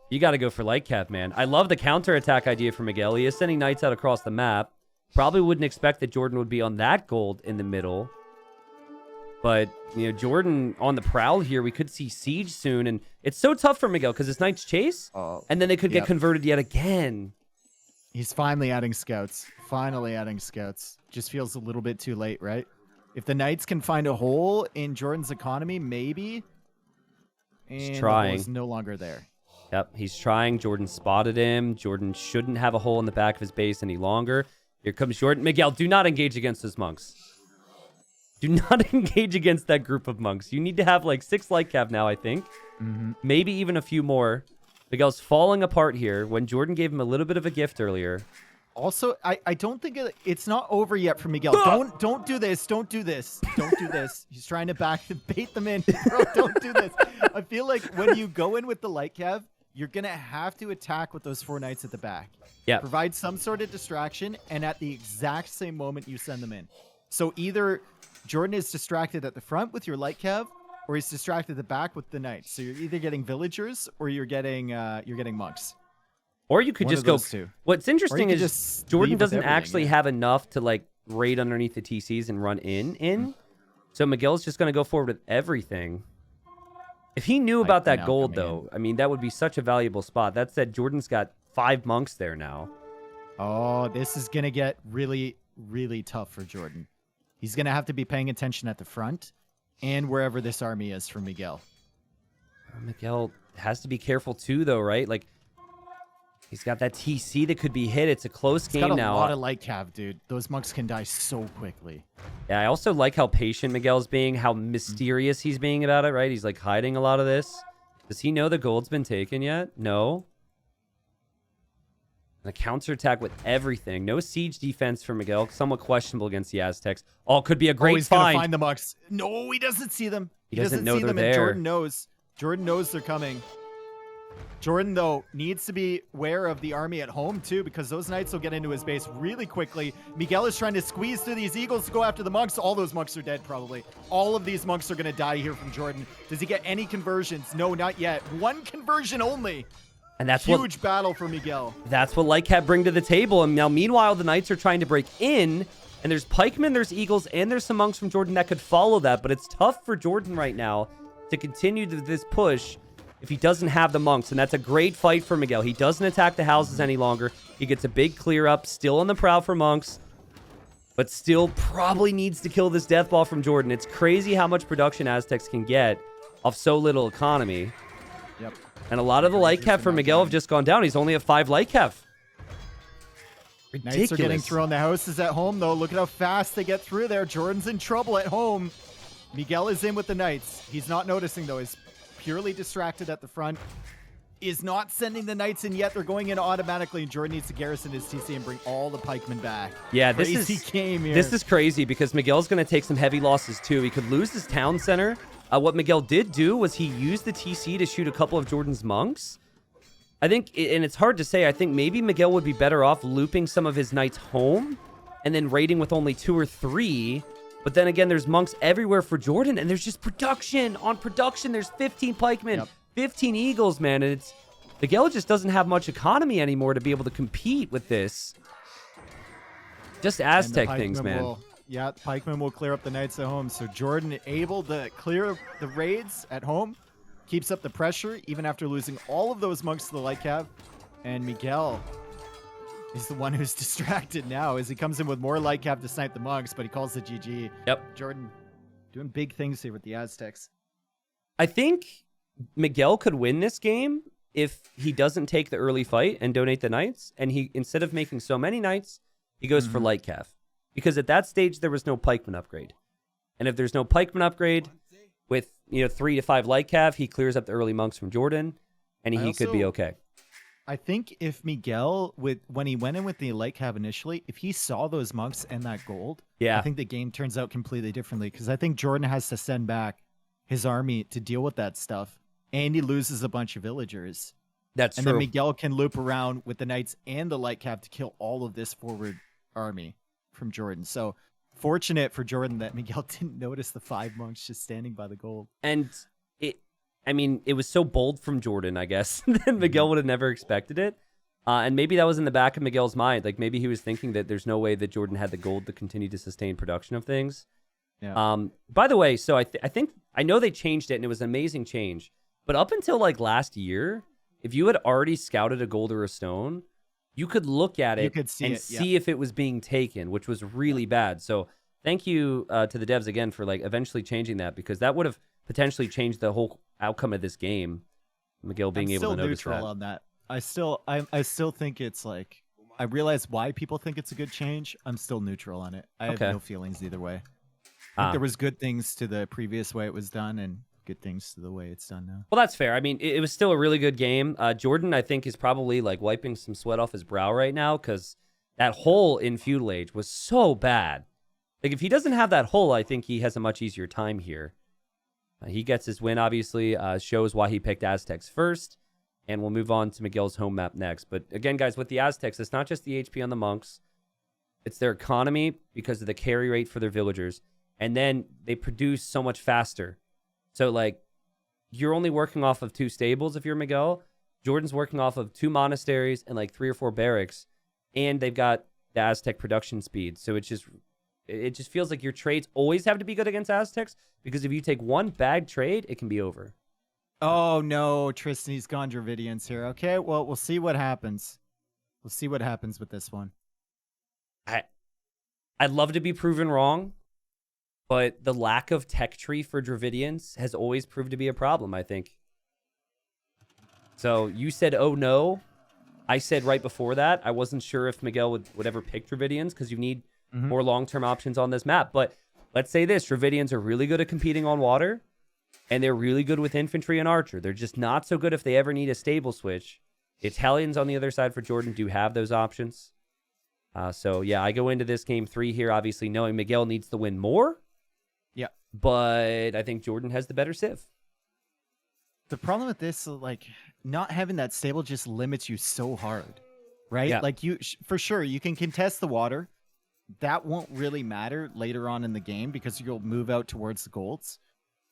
You got to go for light cav, man. I love the counterattack idea for Miguel. He is sending knights out across the map. Probably wouldn't expect that Jordan would be on that gold in the middle. But, you know, Jordan on the prowl here. We could see siege soon. And it's so tough for Miguel because his knights chase. And then they could get converted yet again. He's finally adding scouts. Finally adding scouts. Just feels a little bit too late, right? If the knights can find a hole in Jordan's economy, maybe. And He's trying. The hole is no longer there. Yep, he's trying. Jordan spotted him. Jordan shouldn't have a hole in the back of his base any longer. Here comes Jordan. Miguel, do not engage against those monks. Do not engage against that group of monks. You need to have like 6 light cav now, I think. Maybe even a few more. Miguel's falling apart here when Jordan gave him a little bit of a gift earlier. Also, I don't think it's not over yet for Miguel. Don't do this. Don't do this. Don't do this. He's trying to bait them in. Bro, don't do this. I feel like when you go in with the light cav, you're going to have to attack with those 4 knights at the back. Yeah. Provide some sort of distraction, and at the exact same moment, you send them in. So either Jordan is distracted at the front with your light cav, or he's distracted at the back with the knights. So you're either getting villagers or you're getting monks. Or you could One just of go. those two. What's interesting is just Jordan leave with doesn't everything, actually have enough to like raid underneath the TCs and run in. So Miguel's just going to go forward with everything. If he knew about that now gold, coming though, I mean, that would be such a valuable spot. That said, Jordan's got 5 monks there now. Oh, this is going to get really, really tough for Jordan. He's going to have to be paying attention at the front and wherever this army is for Miguel. Miguel has to be careful too, though, right? Like, he's got that TC that could be hit. It's a close game Got a now. lot of light cav, dude. Those monks can die so quickly. Yeah, I also like how patient Miguel's being, how mysterious he's being about it, right? He's like hiding a lot of this. Does he know the gold's been taken yet? No. A counterattack with everything. No siege defense for Miguel. Somewhat questionable against the Aztecs. Oh, could be a great he's gonna find. find the monks. No, he doesn't see them. He doesn't know see they're them, there. and Jordan knows. Jordan knows they're coming. Jordan, though, needs to be aware of the army at home, too, because those knights will get into his base really quickly. Miguel is trying to squeeze through these eagles to go after the monks. All those monks are dead, probably. All of these monks are going to die here from Jordan. Does he get any conversions? No, not yet. 1 conversion only. And that's Huge battle for Miguel. That's what Light Cat bring to the table. And now, meanwhile, the Knights are trying to break in. And there's pikemen, there's eagles, and there's some monks from Jordan that could follow that. But it's tough for Jordan right now to continue this push if he doesn't have the monks. And that's a great fight for Miguel. He doesn't attack the houses any longer. He gets a big clear up, still on the prowl for monks, but still probably needs to kill this death ball from Jordan. It's crazy how much production Aztecs can get off so little economy. Yep. And a lot of the light cap for Miguel have just gone down. He's only at 5 light cap. Ridiculous. Knights are getting through on the houses at home, though. Look at how fast they get through there. Jordan's in trouble at home. Miguel is in with the Knights. He's not noticing, though. He's purely distracted at the front. Is not sending the Knights in yet. They're going in automatically, and Jordan needs to garrison his TC and bring all the pikemen back. Yeah, Crazy game here. This is crazy because Miguel's going to take some heavy losses, too. He could lose his town center. What Miguel did do was he used the TC to shoot a couple of Jordan's monks. I think, and it's hard to say, I think maybe Miguel would be better off looping some of his knights home and then raiding with only 2 or 3. But then again, there's monks everywhere for JorDan, and there's just production on production. There's 15 pikemen, 15 eagles, man, and Miguel just doesn't have much economy anymore to be able to compete with this. Just Aztec things, man. The pikemen will clear up the knights at home. So JorDan able to clear the raids at home, keeps up the pressure even after losing all of those monks to the light cav. And Miguel is the one who's distracted now as he comes in with more light cav to snipe the monks, but he calls the GG. Yep. JorDan doing big things here with the Aztecs. I think Miguel could win this game if he doesn't take the early fight and donate the knights, and he, instead of making so many knights, he goes for light cav. Because at that stage, there was no pikeman upgrade. And if there's no pikeman upgrade with 3 to 5 light cav, he clears up the early monks from JorDan, and he could be okay. I think if Miguel, when he went in with the light cav initially, if he saw those monks and that gold, I think the game turns out completely differently. Because I think JorDan has to send back his army to deal with that stuff, and he loses a bunch of villagers. That's true. And then Miguel can loop around with the knights and the light cav to kill all of this forward army from JorDan. So fortunate for JorDan that Miguel didn't notice the 5 monks just standing by the gold. And it was so bold from JorDan, I guess, that Miguel would have never expected it. And maybe that was in the back of Miguel's mind. Like, maybe he was thinking that there's no way that JorDan had the gold to continue to sustain production of things. Yeah. By the way, so I know they changed it, and it was an amazing change. But up until like last year, if you had already scouted a gold or a stone, you could look at it see if it was being taken, which was really bad. So thank you to the devs again for like eventually changing that, because that would have potentially changed the whole outcome of this game. Miguel being able to notice that. I'm still neutral on that. I still think it's like, I realize why people think it's a good change. I'm still neutral on it. I have no feelings either way. I think there was good things to the previous way it was done, and good things to the way it's done now. Well, that's fair. I mean, it was still a really good game. JorDan, I think, is probably like wiping some sweat off his brow right now, because that hole in Feudal Age was so bad. Like, if he doesn't have that hole, I think he has a much easier time here. He gets his win, obviously, shows why he picked Aztecs first, and we'll move on to Miguel's home map next. But again, guys, with the Aztecs, it's not just the HP on the monks. It's their economy because of the carry rate for their villagers. And then they produce so much faster. So, like, you're only working off of 2 stables if you're Miguel. JorDan's working off of 2 monasteries and, like, 3 or 4 barracks. And they've got the Aztec production speed. So it just feels like your trades always have to be good against Aztecs, because if you take one bad trade, it can be over. Oh, no. Tristan's gone Dravidians here. Okay, well, we'll see what happens. We'll see what happens with this one. I'd love to be proven wrong, but the lack of tech tree for Dravidians has always proved to be a problem, I think. So you said, oh no. I said right before that, I wasn't sure if Miguel would ever pick Dravidians, because you need more long-term options on this map. But let's say this, Dravidians are really good at competing on water, and they're really good with infantry and archer. They're just not so good if they ever need a stable switch. Italians on the other side for JorDan do have those options. So yeah, I go into this game 3 here, obviously knowing Miguel needs to win more. Yeah. But I think JorDan has the better civ. The problem with this, like, not having that stable just limits you so hard, right? Yeah. Like, for sure, you can contest the water. That won't really matter later on in the game, because you'll move out towards the golds.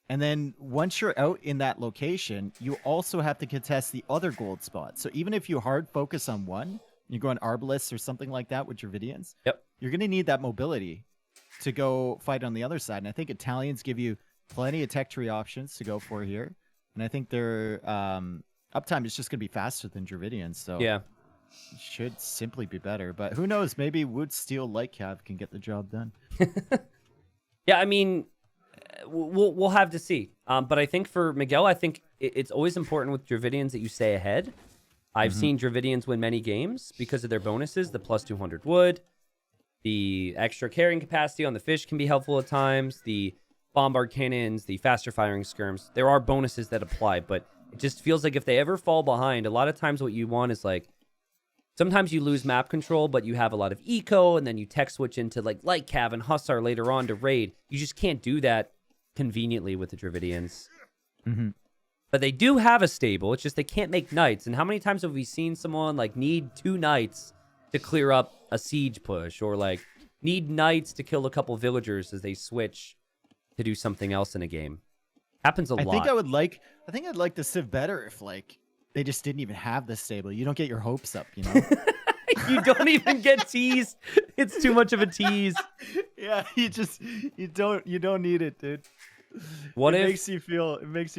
And then once you're out in that location, you also have to contest the other gold spots. So even if you hard focus on one, you go on Arbalists or something like that with Dravidians, you're going to need that mobility to go fight on the other side. And I think Italians give you plenty of tech tree options to go for here. And I think their uptime is just going to be faster than Dravidians. So it should simply be better. But who knows? Maybe Wood Steel Light Cav can get the job done. Yeah, I mean, we'll have to see. But I think for Miguel, I think it's always important with Dravidians that you stay ahead. I've seen Dravidians win many games because of their bonuses. The plus 200 wood, the extra carrying capacity on the fish can be helpful at times. The bombard cannons, the faster firing skirms. There are bonuses that apply, but it just feels like if they ever fall behind, a lot of times what you want is like, sometimes you lose map control, but you have a lot of eco, and then you tech switch into like light cav and hussar later on to raid. You just can't do that conveniently with the Dravidians. But they do have a stable. It's just they can't make knights. And how many times have we seen someone like need 2 knights to clear up a siege push, or like need knights to kill a couple villagers as they switch to do something else in a game. Happens a lot. I think I'd like the Civ better if like they just didn't even have this stable. You don't get your hopes up, you know. You don't even get teased. It's too much of a tease. Yeah, you don't need it, dude. It makes you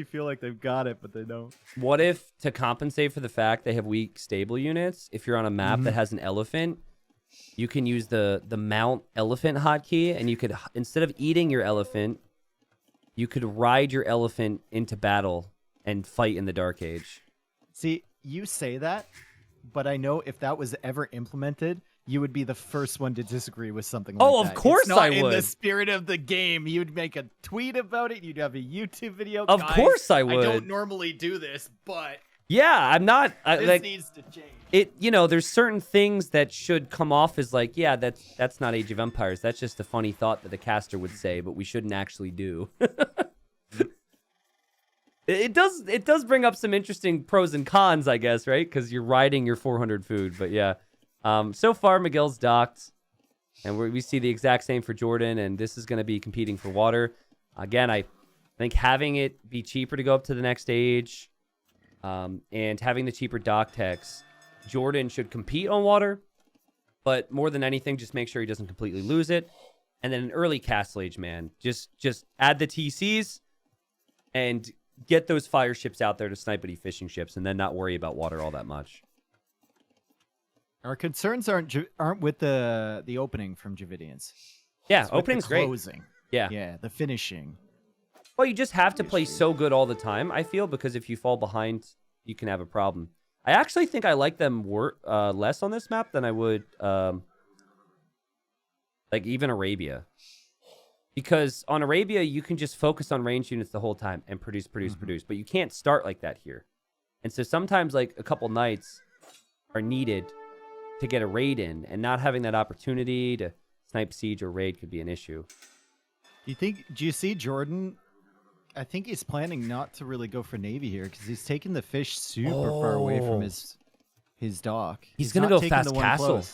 feel like they've got it, but they don't. What if, to compensate for the fact they have weak stable units, if you're on a map that has an elephant, you can use the mount elephant hotkey, and you could, instead of eating your elephant, you could ride your elephant into battle and fight in the Dark Age. See, you say that, but I know if that was ever implemented, you would be the first one to disagree with something like that. Oh, of course I would. In the spirit of the game, you'd make a tweet about it. You'd have a YouTube video. Of course I would. I don't normally do this, but yeah, I'm not. This needs to change. It, you know, there's certain things that should come off as like, yeah, that's not Age of Empires. That's just a funny thought that the caster would say, but we shouldn't actually do. It does bring up some interesting pros and cons, I guess, right? Because you're riding your 400 food, but yeah. So far, Miguel's docked, and we see the exact same for JorDan, and this is going to be competing for water. Again, I think having it be cheaper to go up to the next stage, and having the cheaper dock techs, JorDan should compete on water, but more than anything, just make sure he doesn't completely lose it. And then an early Castle Age, man. Just add the TCs and get those fire ships out there to snipe any fishing ships, and then not worry about water all that much. Our concerns aren't with the opening from Javidians. Yeah, it's opening's the great. Closing. Yeah, the finishing. Well, you just have to play so good all the time, I feel, because if you fall behind, you can have a problem. I actually think I like them less on this map than I would, like, even Arabia. Because on Arabia, you can just focus on range units the whole time and produce. But you can't start like that here. And so sometimes, like, a couple nights are needed to get a raid in, and not having that opportunity to snipe siege or raid could be an issue. Do you see JorDan? I think he's planning not to really go for Navy here because he's taking the fish super far away from his dock. He's going to go fast castle.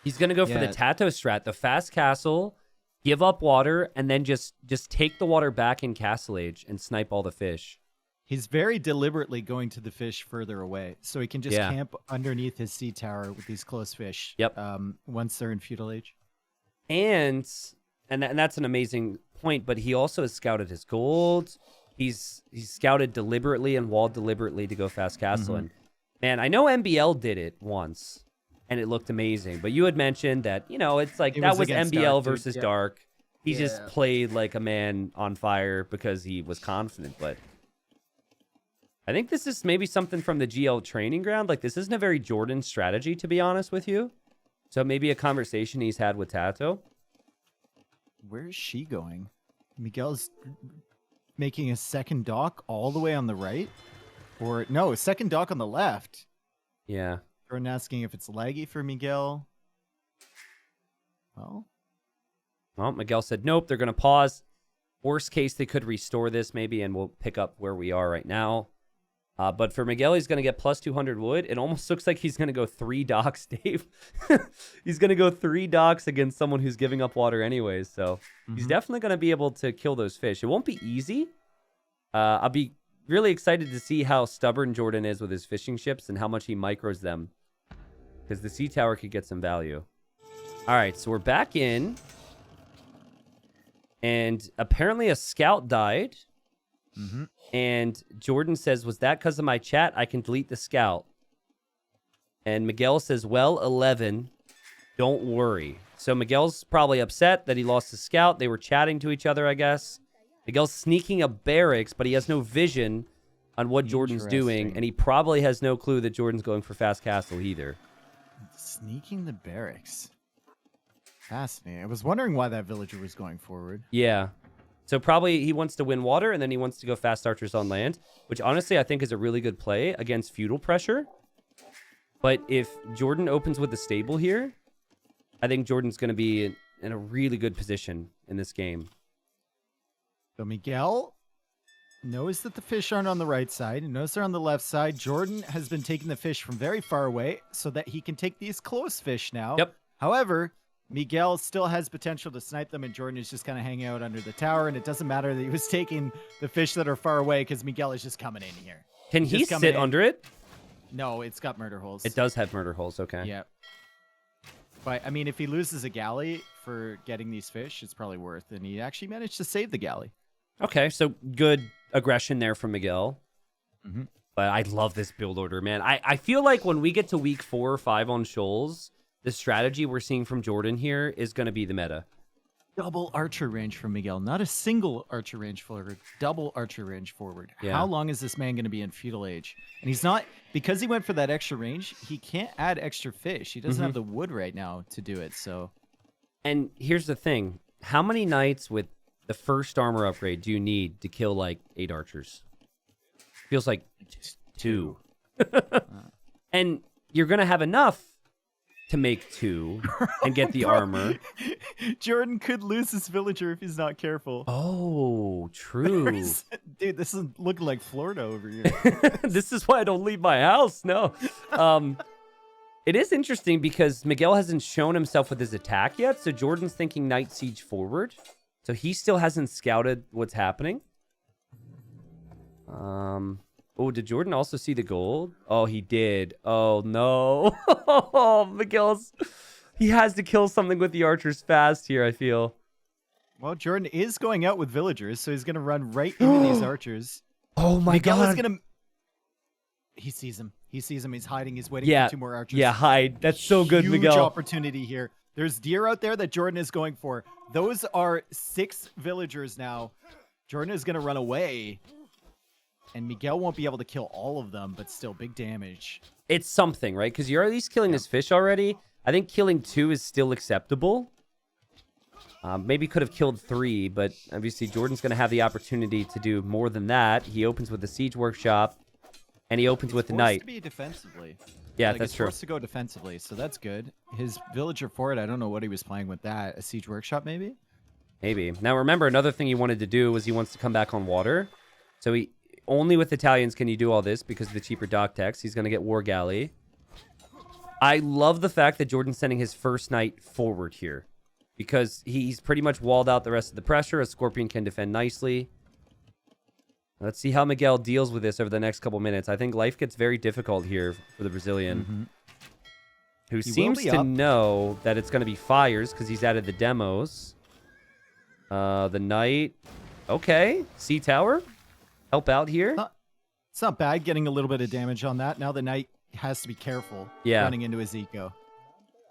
He's going to go for the Tato strat, the fast castle, give up water, and then just take the water back in Castle Age and snipe all the fish. He's very deliberately going to the fish further away, so he can just camp underneath his sea tower with these close fish. Yep. Once they're in feudal age. And that's an amazing point, but he also has scouted his gold. He's scouted deliberately and walled deliberately to go fast castle. And man, I know MBL did it once, and it looked amazing. But you had mentioned that, you know, it's like that was MBL Dark, versus Dark. He just played like a man on fire because he was confident, but I think this is maybe something from the GL training ground. Like, this isn't a very JorDan strategy, to be honest with you. So maybe a conversation he's had with Tato. Where is she going? Miguel's making a second dock all the way on the right? Or, no, a second dock on the left. Yeah. JorDan asking if it's laggy for Miguel. Well, Miguel said, nope, they're going to pause. Worst case, they could restore this maybe, and we'll pick up where we are right now. But for Miguel, he's going to get plus 200 wood. It almost looks like he's going to go 3 docks, Dave. He's going to go 3 docks against someone who's giving up water anyways. So he's definitely going to be able to kill those fish. It won't be easy. I'll be really excited to see how stubborn JorDan is with his fishing ships and how much he micros them. Because the sea tower could get some value. All right, so we're back in. And apparently a scout died. And JorDan says, was that because of my chat? I can delete the scout. And Miguel says, well, 11. Don't worry. So Miguel's probably upset that he lost the scout. They were chatting to each other, I guess. Miguel's sneaking a barracks, but he has no vision on what JorDan's doing. And he probably has no clue that JorDan's going for fast castle either. Sneaking the barracks. Fascinating. I was wondering why that villager was going forward. Yeah. So probably he wants to win water, and then he wants to go fast archers on land, which honestly I think is a really good play against feudal pressure. But if JorDan opens with the stable here, I think JorDan's going to be in a really good position in this game. So Miguel knows that the fish aren't on the right side. He knows they're on the left side. JorDan has been taking the fish from very far away so that he can take these close fish now. Yep. However, Miguel still has potential to snipe them, and Jordan is just kind of hanging out under the tower, and it doesn't matter that he was taking the fish that are far away because Miguel is just coming in here. Can he sit under it? No, it's got murder holes. It does have murder holes, okay. Yeah. But, I mean, if he loses a galley for getting these fish, it's probably worth it. And he actually managed to save the galley. Okay, so good aggression there from Miguel. Mm-hmm. But I love this build order, man. I feel like when we get to week 4 or 5 on Shoals, the strategy we're seeing from Jordan here is going to be the meta. Double archer range from Miguel. Not a single archer range forward. Double archer range forward. Yeah. How long is this man going to be in feudal age? And he's not, because he went for that extra range, he can't add extra fish. He doesn't have the wood right now to do it, so. And here's the thing. How many knights with the first armor upgrade do you need to kill like 8 archers? Feels like just 2. And you're going to have enough to make 2 and get the armor. Jordan could lose his villager if he's not careful. Oh, true. Dude, this is looking like Florida over here. This is why I don't leave my house. No. It is interesting because Miguel hasn't shown himself with his attack yet. So Jordan's thinking Knight Siege forward. So he still hasn't scouted what's happening. Oh, did Jordan also see the gold? Oh, he did. Oh, no. Oh, he has to kill something with the archers fast here, I feel. Well, Jordan is going out with villagers, so he's going to run right into these archers. Oh, my Miguel God. is going to... He sees him. He sees him. He's hiding. He's waiting for 2 more archers. Yeah, hide. That's so good, Huge Miguel. Opportunity here. There's deer out there that Jordan is going for. Those are 6 villagers now. Jordan is going to run away. And Miguel won't be able to kill all of them, but still big damage. It's something, right? Because you're at least killing his fish already. I think killing 2 is still acceptable. Maybe could have killed 3, but obviously Jordan's going to have the opportunity to do more than that. He opens with the Siege Workshop, and he opens with the Knight. To be defensively. Yeah, like, that's true. Forced to go defensively, so that's good. His villager forward, I don't know what he was playing with that. A Siege Workshop, maybe? Maybe. Now, remember, another thing he wanted to do was he wants to come back on water. So he... Only with Italians can you do all this because of the cheaper dock text. He's going to get War Galley. I love the fact that Jordan's sending his first knight forward here because he's pretty much walled out the rest of the pressure. A Scorpion can defend nicely. Let's see how Miguel deals with this over the next couple minutes. I think life gets very difficult here for the Brazilian, who seems to know that it's going to be fires because he's added the demos. The knight. Okay. Sea Tower. Help out here. It's not bad getting a little bit of damage on that. Now the knight has to be careful running into his eco.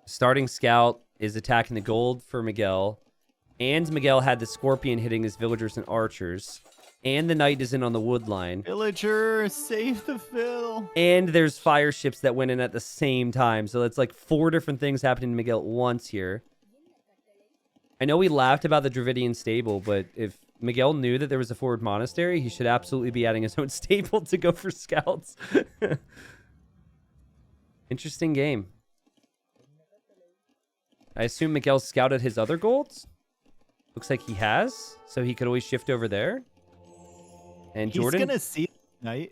Starting scout is attacking the gold for Miguel. And Miguel had the Scorpion hitting his villagers and archers. And the knight is in on the wood line. Villager, save the fill. And there's fire ships that went in at the same time. So it's like 4 different things happening to Miguel at once here. I know we laughed about the Dravidian stable, but if Miguel knew that there was a forward monastery, he should absolutely be adding his own stable to go for scouts. Interesting game. I assume Miguel scouted his other golds. Looks like he has, so he could always shift over there. And Jordan... He's going to see Knight,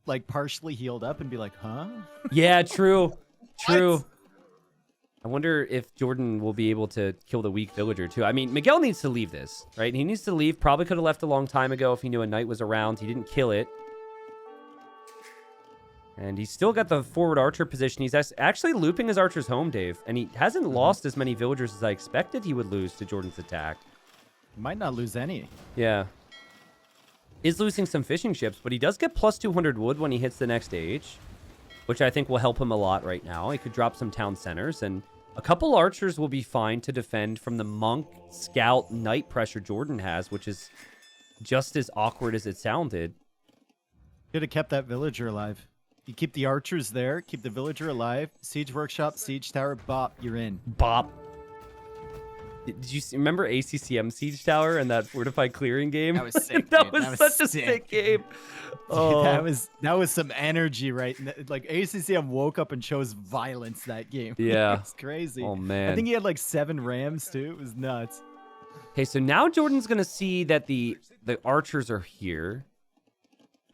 like, partially healed up and be like, huh? Yeah, true. True. What? I wonder if Jordan will be able to kill the weak villager, too. I mean, Miguel needs to leave this, right? He needs to leave. Probably could have left a long time ago if he knew a knight was around. He didn't kill it. And he's still got the forward archer position. He's actually looping his archers home, Dave. And he hasn't lost as many villagers as I expected he would lose to Jordan's attack. Might not lose any. Yeah. Is losing some fishing ships, but he does get plus 200 wood when he hits the next stage, which I think will help him a lot right now. He could drop some town centers, and a couple archers will be fine to defend from the monk, scout, knight pressure Jordan has, which is just as awkward as it sounded. Could have kept that villager alive. You keep the archers there, keep the villager alive. Siege workshop, siege tower, bop, you're in. Bop. Did you remember ACCM Siege Tower and that fortified clearing game? That was sick. That was such a sick game. Oh. That was some energy, right? Like ACCM woke up and chose violence that game. Yeah, it's crazy. Oh man, I think he had like 7 rams too. It was nuts. Okay, so now Jordan's gonna see that the archers are here.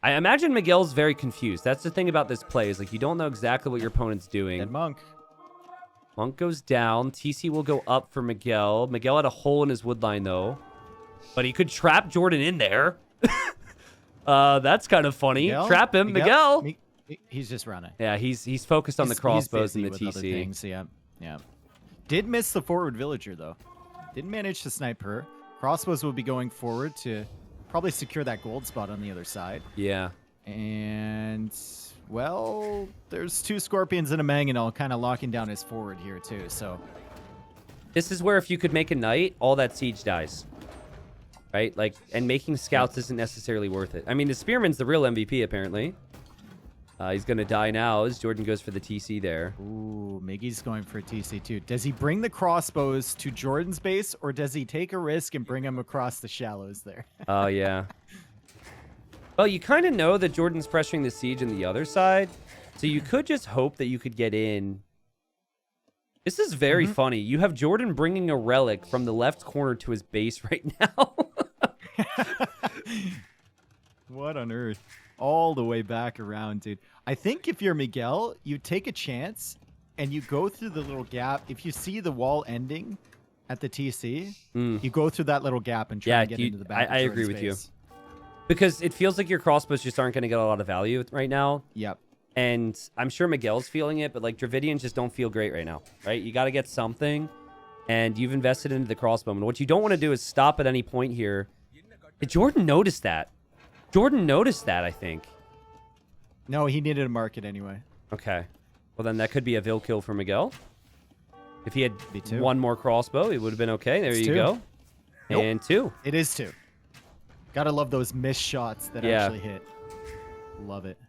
I imagine Miguel's very confused. That's the thing about this play is like you don't know exactly what your opponent's doing. Dead monk. Monk goes down. TC will go up for Miguel. Miguel had a hole in his wood line, though. But he could trap JorDan in there. That's kind of funny. Miguel? Trap him, Miguel. He's just running. Yeah, he's focused on the crossbows and the busy with other TC. things, yeah. Did miss the forward villager, though. Didn't manage to snipe her. Crossbows will be going forward to probably secure that gold spot on the other side. Yeah. And, well, there's 2 Scorpions and a Mangonel kind of locking down his forward here, too, so... This is where if you could make a knight, all that siege dies. Right? Like, and making scouts isn't necessarily worth it. I mean, the Spearman's the real MVP, apparently. He's going to die now as JorDan goes for the TC there. Ooh, Miggy's going for a TC too. Does he bring the crossbows to JorDan's base, or does he take a risk and bring him across the shallows there? Oh, yeah. Well, you kind of know that JorDan's pressuring the siege on the other side, so you could just hope that you could get in. This is very funny. You have JorDan bringing a relic from the left corner to his base right now. What on earth? All the way back around, dude. I think if you're Miguel, you take a chance and you go through the little gap. If you see the wall ending at the TC, you go through that little gap and try and get into the back. I agree with you. Because it feels like your crossbows just aren't going to get a lot of value right now. Yep. And I'm sure Miguel's feeling it, but like Dravidians just don't feel great right now, right? You got to get something, and you've invested into the crossbowman. What you don't want to do is stop at any point here. Did JorDan notice that? JorDan noticed that, I think. No, he needed to mark it anyway. Okay. Well, then that could be a Vil kill for Miguel. If he had two. one more crossbow, it would have been okay. There It's you 2. go. Nope. And 2. It is 2. Gotta love those missed shots that actually hit. Love it.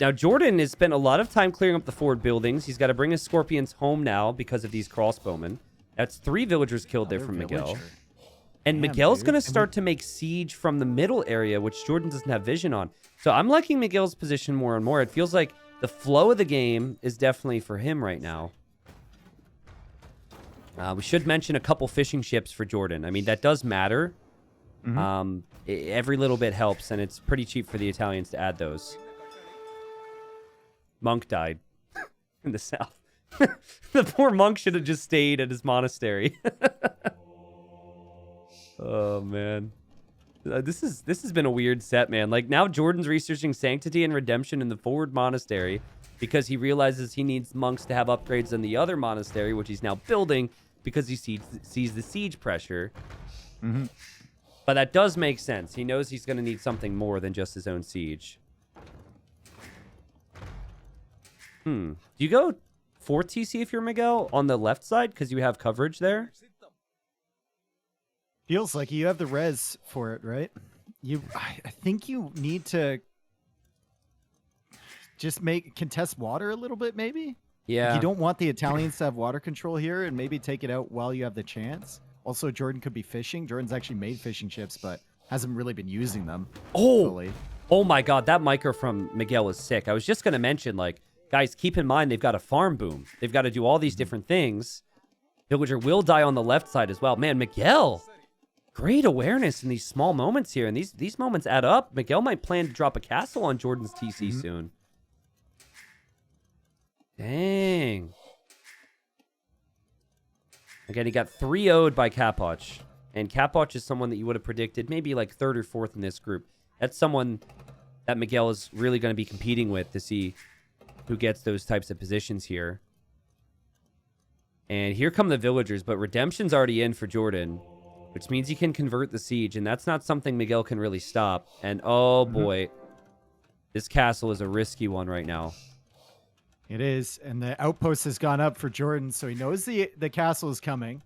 Now, JorDan has spent a lot of time clearing up the forward buildings. He's got to bring his Scorpions home now because of these crossbowmen. That's 3 villagers killed there from Miguel. And Damn, Miguel's dude. going to start to make siege from the middle area, which JorDan doesn't have vision on. So I'm liking Miguel's position more and more. It feels like the flow of the game is definitely for him right now. We should mention a couple fishing ships for JorDan. I mean, that does matter. Every little bit helps, and it's pretty cheap for the Italians to add those. Monk died in the south. The poor monk should have just stayed at his monastery. Oh, man. This has been a weird set, man. Like, now JorDan's researching Sanctity and Redemption in the forward monastery because he realizes he needs monks to have upgrades in the other monastery, which he's now building because he sees the siege pressure. But that does make sense. He knows he's going to need something more than just his own siege. Do you go 4th TC if you're Miguel on the left side because you have coverage there? Feels like you have the res for it, right? I think you need to just contest water a little bit, maybe? Yeah. You don't want the Italians to have water control here and maybe take it out while you have the chance. Also, JorDan could be fishing. JorDan's actually made fishing ships, but hasn't really been using them. Fully. Oh my god, that micro from Miguel is sick. I was just going to mention, like, guys, keep in mind they've got a farm boom. They've got to do all these different things. Villager will die on the left side as well. Man, Miguel, great awareness in these small moments here, and these moments add up. Miguel might plan to drop a castle on JorDan's TC soon. Dang. Again, he got 3-0'd by Capoch. And Capoch is someone that you would have predicted maybe like 3rd or 4th in this group. That's someone that Miguel is really going to be competing with to see who gets those types of positions here. And here come the villagers, but Redemption's already in for JorDan, which means he can convert the siege, and that's not something Miguel can really stop. And oh boy, this castle is a risky one right now. It is, and the outpost has gone up for JorDan, so he knows the castle is coming.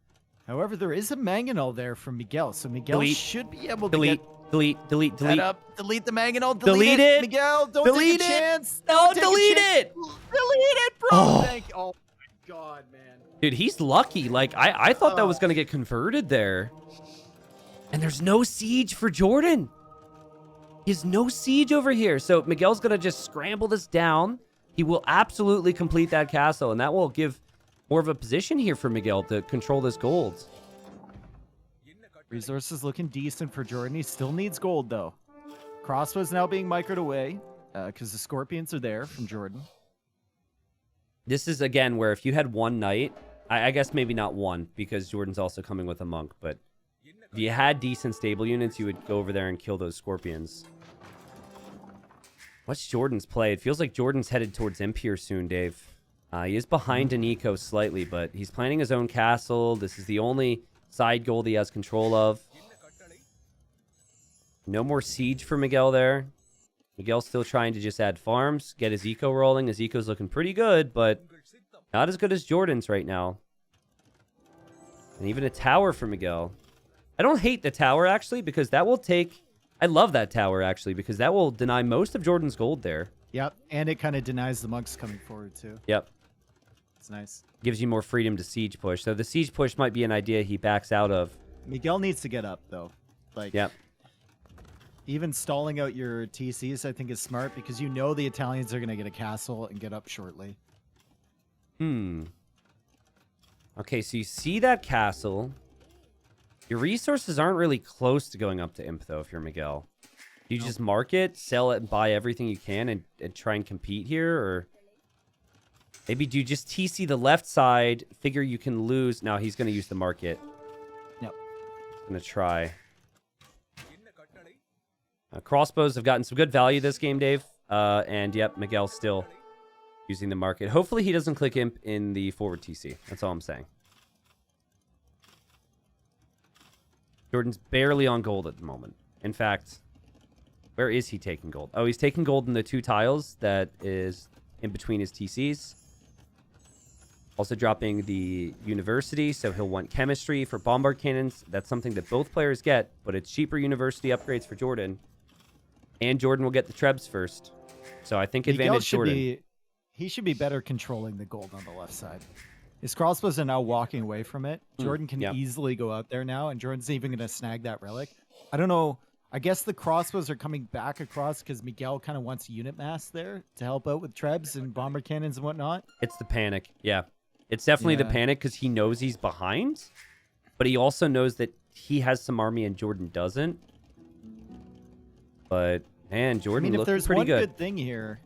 However, there is a Mangonel there from Miguel, so Miguel should be able to get delete that up. Delete the Mangonel. Delete it. Miguel, don't Delete take a it. chance. No, delete it. Delete it, bro. Oh. Thank you. Oh, my God, man. Dude, he's lucky. Like, I thought that was going to get converted there. And there's no siege for JorDan. He has no siege over here. So Miguel's going to just scramble this down. He will absolutely complete that castle, and that will give more of a position here for Miguel to control this gold. Resources looking decent for JorDan. He still needs gold, though. Crossbows now being microed away because the Scorpions are there from JorDan. This is, again, where if you had one knight, I guess maybe not one, because Jordan's also coming with a monk, but if you had decent stable units, you would go over there and kill those scorpions. What's Jordan's play? It feels like Jordan's headed towards Imp here soon, Dave. He is behind an eco slightly, but he's planning his own castle. This is the only side goal that he has control of. No more siege for Miguel there. Miguel's still trying to just add farms, get his eco rolling. His eco's looking pretty good, but not as good as Jordan's right now. And even a tower for Miguel. I don't hate the tower, actually, because that will take... I love that tower, actually, because that will deny most of Jordan's gold there. Yep, and it kind of denies the monks coming forward, too. Yep. It's nice. Gives you more freedom to siege push. So the siege push might be an idea he backs out of. Miguel needs to get up, though. Like, yep. Even stalling out your TCs, I think, is smart, because you know the Italians are going to get a castle and get up shortly. Okay, so you see that castle. Your resources aren't really close to going up to Imp, though, if you're Miguel. Do you just mark it, sell it, and buy everything you can and try and compete here? Or maybe do you just TC the left side, figure you can lose? No, he's going to use the market. Yep. Going to try. Crossbows have gotten some good value this game, Dave. And, yep, Miguel's still using the market. Hopefully he doesn't click Imp in the forward TC. That's all I'm saying. Jordan's barely on gold at the moment. In fact, where is he taking gold? Oh, he's taking gold in the 2 tiles that is in between his TCs. Also dropping the university, so he'll want chemistry for bombard cannons. That's something that both players get, but it's cheaper university upgrades for Jordan. And Jordan will get the trebs first. So I think advantage Jordan. He should be better controlling the gold on the left side. His crossbows are now walking away from it. Jordan can easily go out there now, and Jordan's even going to snag that relic. I don't know. I guess the crossbows are coming back across because Miguel kind of wants unit mass there to help out with trebs and bomber cannons and whatnot. It's the panic. Yeah. It's definitely the panic because he knows he's behind, but he also knows that he has some army and Jordan doesn't. But, man, Jordan looking pretty good. If there's one good thing here,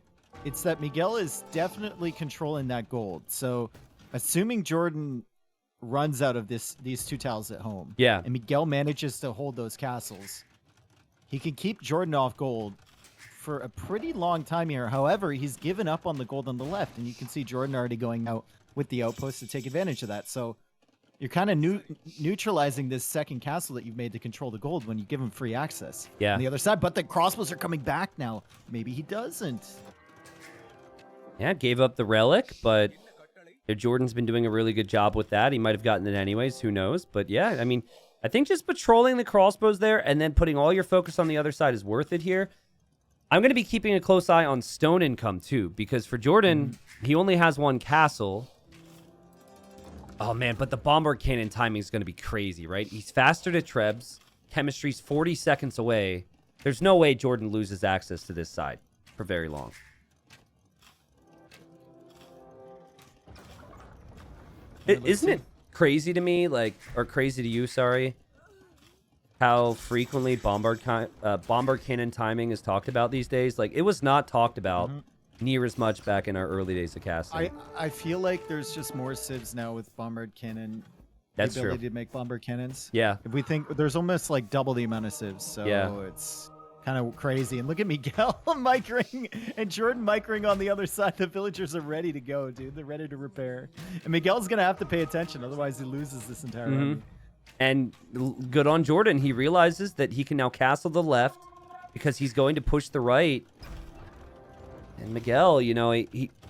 it's that Miguel is definitely controlling that gold. So... assuming Jordan runs out of these 2 tiles at home, and Miguel manages to hold those castles, he can keep Jordan off gold for a pretty long time here. However, he's given up on the gold on the left, and you can see Jordan already going out with the outpost to take advantage of that. So you're kind of neutralizing this second castle that you've made to control the gold when you give him free access on the other side. But the crossbows are coming back now. Maybe he doesn't. Yeah, gave up the relic, but... Jordan's been doing a really good job with that. He might have gotten it anyways. Who knows? But yeah, I mean, I think just patrolling the crossbows there and then putting all your focus on the other side is worth it here. I'm going to be keeping a close eye on stone income too, because for Jordan, he only has 1 castle. Oh man, but the bomber cannon timing is going to be crazy, right? He's faster to trebs. Chemistry's 40 seconds away. There's no way Jordan loses access to this side for very long. Isn't it crazy to me, like, or crazy to you, sorry, how frequently bomber cannon timing is talked about these days? Like, it was not talked about near as much back in our early days of casting. I feel like there's just more civs now with bombard cannon. That's the ability true. to make bombard cannons. Yeah. If we think there's almost like double the amount of civs, so it's kind of crazy. And look at Miguel micring and Jordan micring on the other side. The villagers are ready to go, dude. They're ready to repair. And Miguel's going to have to pay attention. Otherwise, he loses this entire army. And good on Jordan. He realizes that he can now castle the left because he's going to push the right. And Miguel, you know,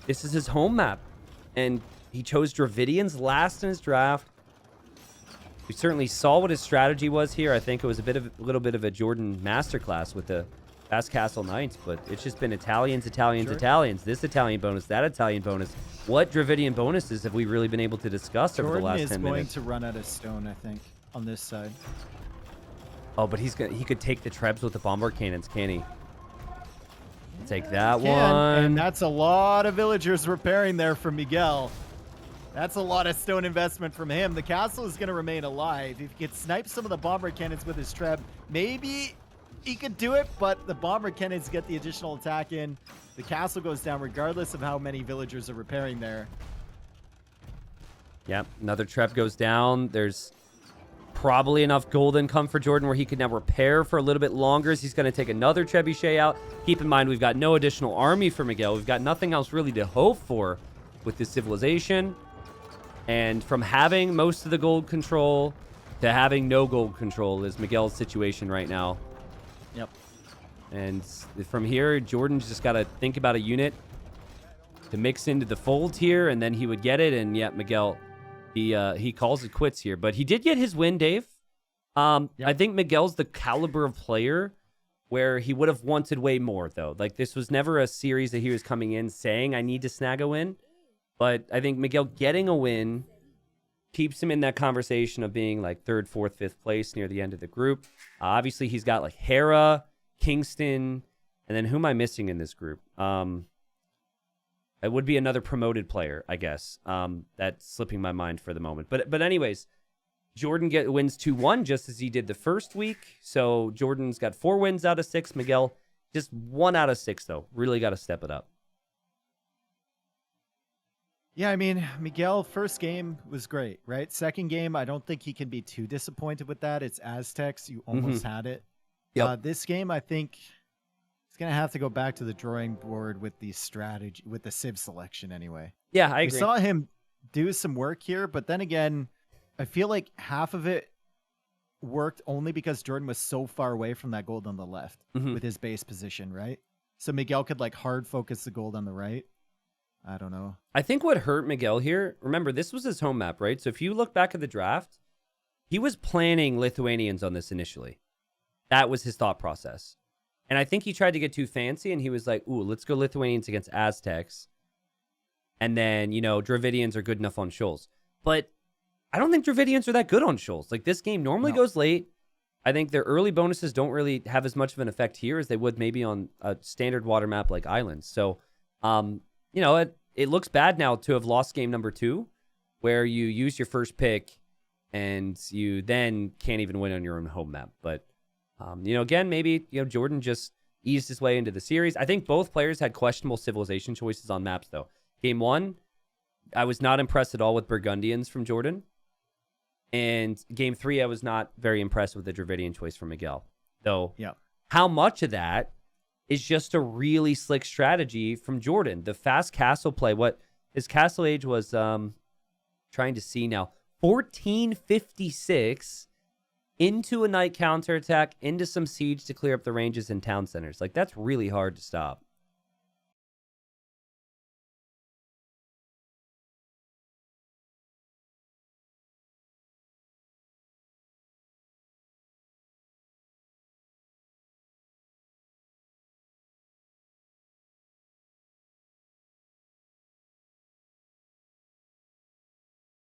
this is his home map. And he chose Dravidians last in his draft. We certainly saw what his strategy was here. I think it was a little bit of a Jordan masterclass with the fast castle knights, but it's just been Italians. This Italian bonus, that Italian bonus. What Dravidian bonuses have we really been able to discuss over the last 10 minutes? Jordan is going to run out of stone, I think, on this side. Oh, but he could take the trebs with the bombard cannons, can he? Take that one. And that's a lot of villagers repairing there for Miguel. That's a lot of stone investment from him. The castle is going to remain alive. If he could snipe some of the bomber cannons with his treb, maybe he could do it, but the bomber cannons get the additional attack in. The castle goes down regardless of how many villagers are repairing there. Yep, another trap goes down. There's probably enough gold income for JorDan where he can now repair for a little bit longer as he's going to take another trebuchet out. Keep in mind, we've got no additional army for Miguel. We've got nothing else really to hope for with this civilization. And from having most of the gold control to having no gold control is Miguel's situation right now. Yep. And from here, JorDan's just got to think about a unit to mix into the fold here, and then he would get it. And yeah, Miguel, he calls it quits here. But he did get his win, Dave. Yep. I think Miguel's the caliber of player where he would have wanted way more, though. Like, this was never a series that he was coming in saying, I need to snag a win. But I think Miguel getting a win keeps him in that conversation of being like 3rd, 4th, 5th place near the end of the group. Obviously, he's got like Hera, Kingston, and then who am I missing in this group? It would be another promoted player, I guess. That's slipping my mind for the moment. But anyways, JorDan wins 2-1 just as he did the first week. So JorDan's got 4 wins out of 6. Miguel, just 1 out of 6, though. Really got to step it up. Yeah, I mean, Miguel, first game was great, right? Second game, I don't think he can be too disappointed with that. It's Aztecs. You almost had it. Yep. This game, I think he's going to have to go back to the drawing board with the strategy, with the civ selection anyway. Yeah, I agree. We saw him do some work here, but then again, I feel like half of it worked only because JorDan was so far away from that gold on the left with his base position, right? So Miguel could like hard focus the gold on the right. I don't know. I think what hurt Miguel here, remember, this was his home map, right? So if you look back at the draft, he was planning Lithuanians on this initially. That was his thought process. And I think he tried to get too fancy, and he was like, ooh, let's go Lithuanians against Aztecs. And then, Dravidians are good enough on shoals. But I don't think Dravidians are that good on shoals. Like, this game normally goes late. I think their early bonuses don't really have as much of an effect here as they would maybe on a standard water map like Islands. So, it looks bad now to have lost game number 2, where you use your first pick and you then can't even win on your own home map. But, again, maybe, JorDan just eased his way into the series. I think both players had questionable civilization choices on maps, though. Game 1, I was not impressed at all with Burgundians from JorDan. And game 3, I was not very impressed with the Dravidian choice from Miguel. Though, how much of that is just a really slick strategy from JorDan? The fast castle play, what his castle age was, trying to see now, 1456 into a night counterattack, into some siege to clear up the ranges and town centers. Like, that's really hard to stop.